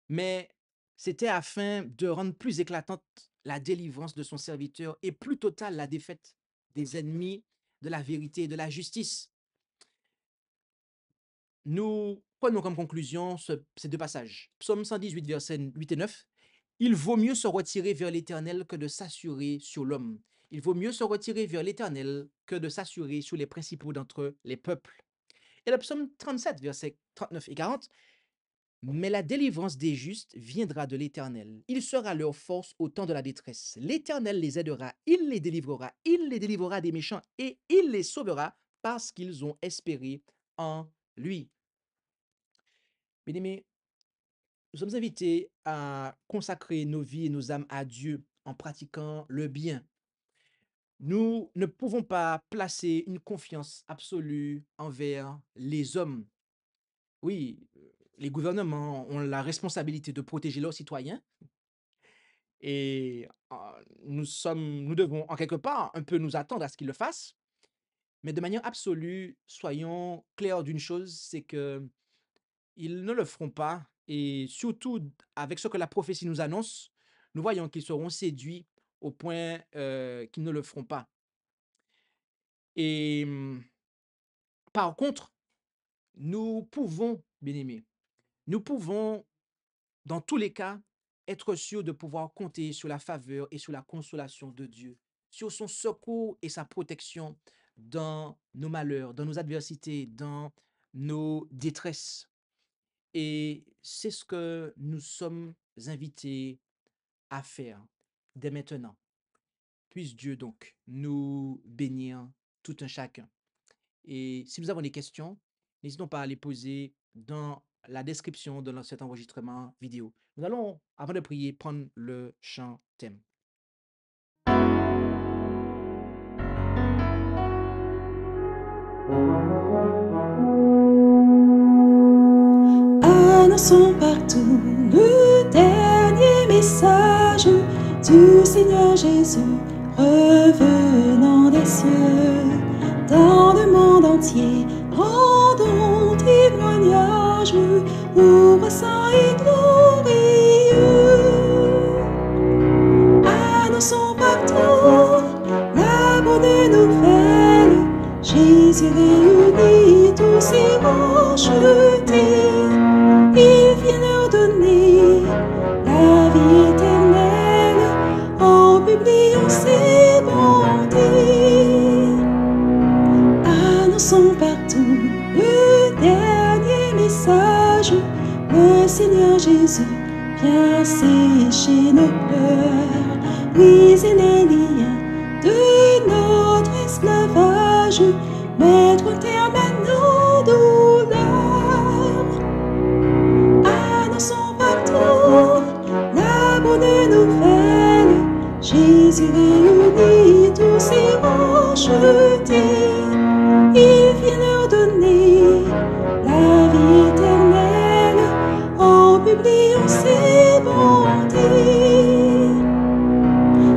Mais c'était afin de rendre plus éclatante la délivrance de son serviteur et plus totale la défaite des ennemis de la vérité et de la justice. Nous prenons comme conclusion ces deux passages. Psaume 118, versets 8 et 9. Il vaut mieux se retirer vers l'Éternel que de s'assurer sur l'homme. Il vaut mieux se retirer vers l'Éternel que de s'assurer sur les principaux d'entre les peuples. Et le psaume 37, versets 39 et 40. Mais la délivrance des justes viendra de l'Éternel. Il sera leur force au temps de la détresse. L'Éternel les aidera, il les délivrera des méchants et il les sauvera parce qu'ils ont espéré en lui. Bien-aimés, nous sommes invités à consacrer nos vies et nos âmes à Dieu en pratiquant le bien. Nous ne pouvons pas placer une confiance absolue envers les hommes. Oui, les gouvernements ont la responsabilité de protéger leurs citoyens et nous devons en quelque part un peu nous attendre à ce qu'ils le fassent. Mais de manière absolue, soyons clairs d'une chose, c'est que ils ne le feront pas et surtout avec ce que la prophétie nous annonce, nous voyons qu'ils seront séduits au point, qu'ils ne le feront pas et par contre, nous pouvons, bien-aimés, nous pouvons, dans tous les cas, être sûrs de pouvoir compter sur la faveur et sur la consolation de Dieu, sur son secours et sa protection dans nos malheurs, dans nos adversités, dans nos détresses. Et c'est ce que nous sommes invités à faire dès maintenant. Puisse Dieu donc nous bénir tout un chacun. Et si nous avons des questions, n'hésitons pas à les poser dans la description de cet enregistrement vidéo. Nous allons, avant de prier, prendre le chant thème. Annonçons partout le dernier message du Seigneur Jésus, revenant des cieux. Dans le monde entier, rendons témoignage, ouvre saint et glorieux. Annonçons partout la bonne nouvelle, Jésus réunit tous ses rachetés. Il vient leur donner la vie éternelle en publiant ses bontés. Annonçons partout le dernier message, le Seigneur Jésus vient sécher nos pleurs, briser les liens de notre esclavage, mettre un terme à nos douleurs. Annonçons partout la bonne nouvelle, Jésus réunit tous ses rachetés. Il vient leur donner la vie éternelle en publiant ses bontés.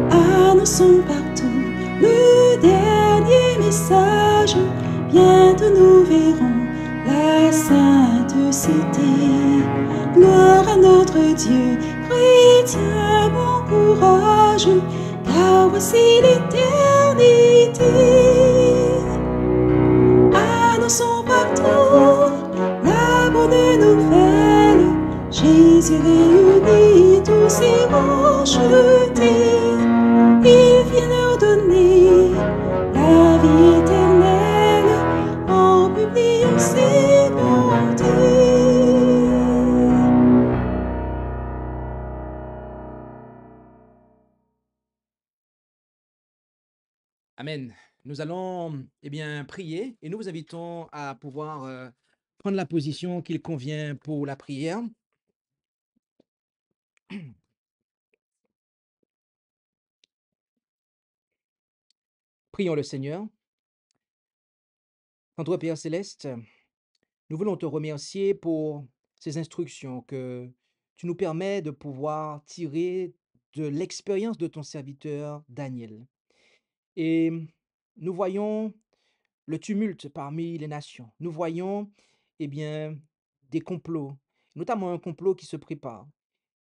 Annonçons partout le dernier message, bientôt nous verrons la sainte cité. Gloire à notre Dieu, chrétien, bon courage, car voici l'éternité. Annonçons partout la bonne nouvelle, Jésus réunit tous ses rachetés. Il vient leur donner la vie éternelle en publiant ses bontés. Amen. Nous allons prier et nous vous invitons à pouvoir prendre la position qu'il convient pour la prière. Prions le Seigneur. Notre Père céleste, nous voulons te remercier pour ces instructions que tu nous permets de pouvoir tirer de l'expérience de ton serviteur Daniel. Et nous voyons le tumulte parmi les nations. Nous voyons des complots, notamment un complot qui se prépare.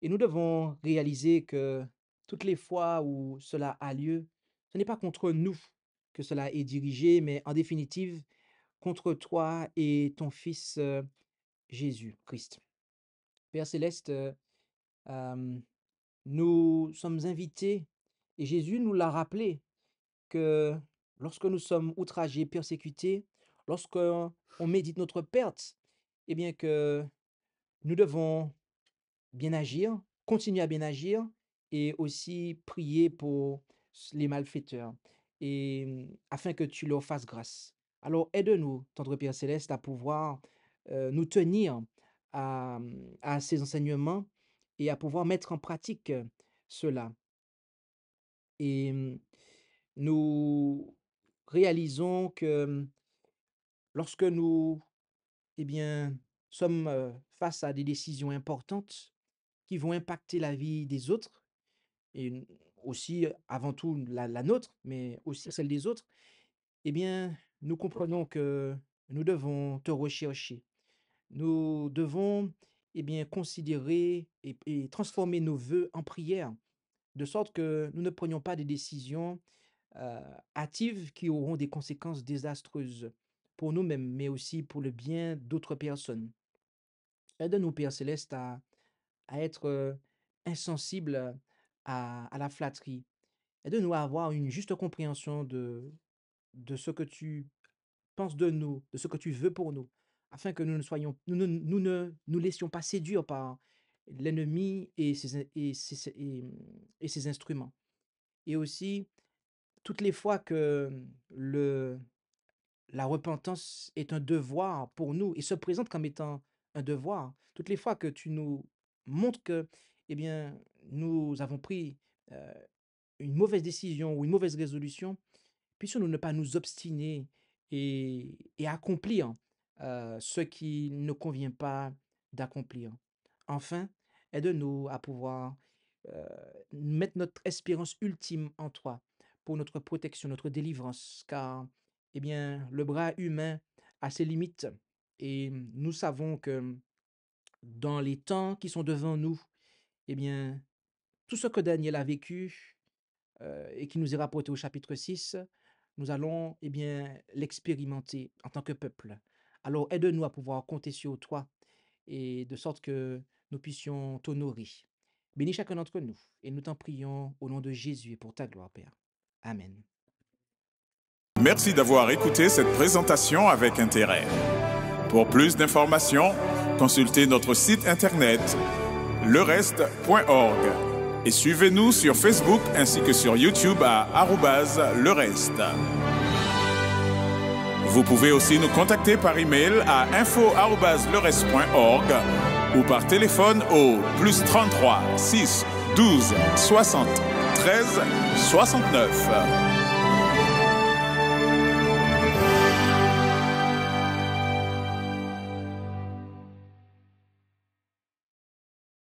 Et nous devons réaliser que toutes les fois où cela a lieu, ce n'est pas contre nous que cela est dirigé, mais en définitive contre toi et ton Fils Jésus-Christ. Père céleste, euh, nous sommes invités, et Jésus nous l'a rappelé, que lorsque nous sommes outragés, persécutés, lorsque on médite notre perte, eh bien que nous devons bien agir, continuer à bien agir et aussi prier pour les malfaiteurs et afin que tu leur fasses grâce. Alors aide-nous, tendre Père céleste, à pouvoir nous tenir à ces enseignements et à pouvoir mettre en pratique cela. Et nous réalisons que lorsque nous sommes face à des décisions importantes qui vont impacter la vie des autres, et aussi avant tout la nôtre, mais aussi celle des autres, eh bien, nous comprenons que nous devons te rechercher. Nous devons considérer et transformer nos vœux en prière, de sorte que nous ne prenions pas des décisions hâtives qui auront des conséquences désastreuses pour nous-mêmes, mais aussi pour le bien d'autres personnes. Aide-nous, Père Céleste, à être insensibles à la flatterie. Aide-nous à avoir une juste compréhension de ce que tu penses de nous, de ce que tu veux pour nous, afin que nous ne nous laissions pas séduire par l'ennemi et ses instruments. Et aussi, toutes les fois que la repentance est un devoir pour nous et se présente comme étant un devoir, toutes les fois que tu nous montres que, eh bien, nous avons pris euh, une mauvaise décision ou une mauvaise résolution, puissions-nous ne pas nous obstiner et accomplir ce qui ne convient pas d'accomplir. Enfin, aide-nous à pouvoir euh, mettre notre espérance ultime en toi pour notre protection, notre délivrance, car le bras humain a ses limites et nous savons que dans les temps qui sont devant nous, eh bien, tout ce que Daniel a vécu et qui nous est rapporté au chapitre 6, nous allons l'expérimenter en tant que peuple. Alors aide-nous à pouvoir compter sur toi et de sorte que nous puissions t'honorer. Bénis chacun d'entre nous et nous t'en prions au nom de Jésus et pour ta gloire, Père. Amen. Merci d'avoir écouté cette présentation avec intérêt. Pour plus d'informations, consultez notre site internet lereste.org et suivez-nous sur Facebook ainsi que sur YouTube à @lereste. Vous pouvez aussi nous contacter par email à info@lereste.org ou par téléphone au +33 6 12 60 13 69.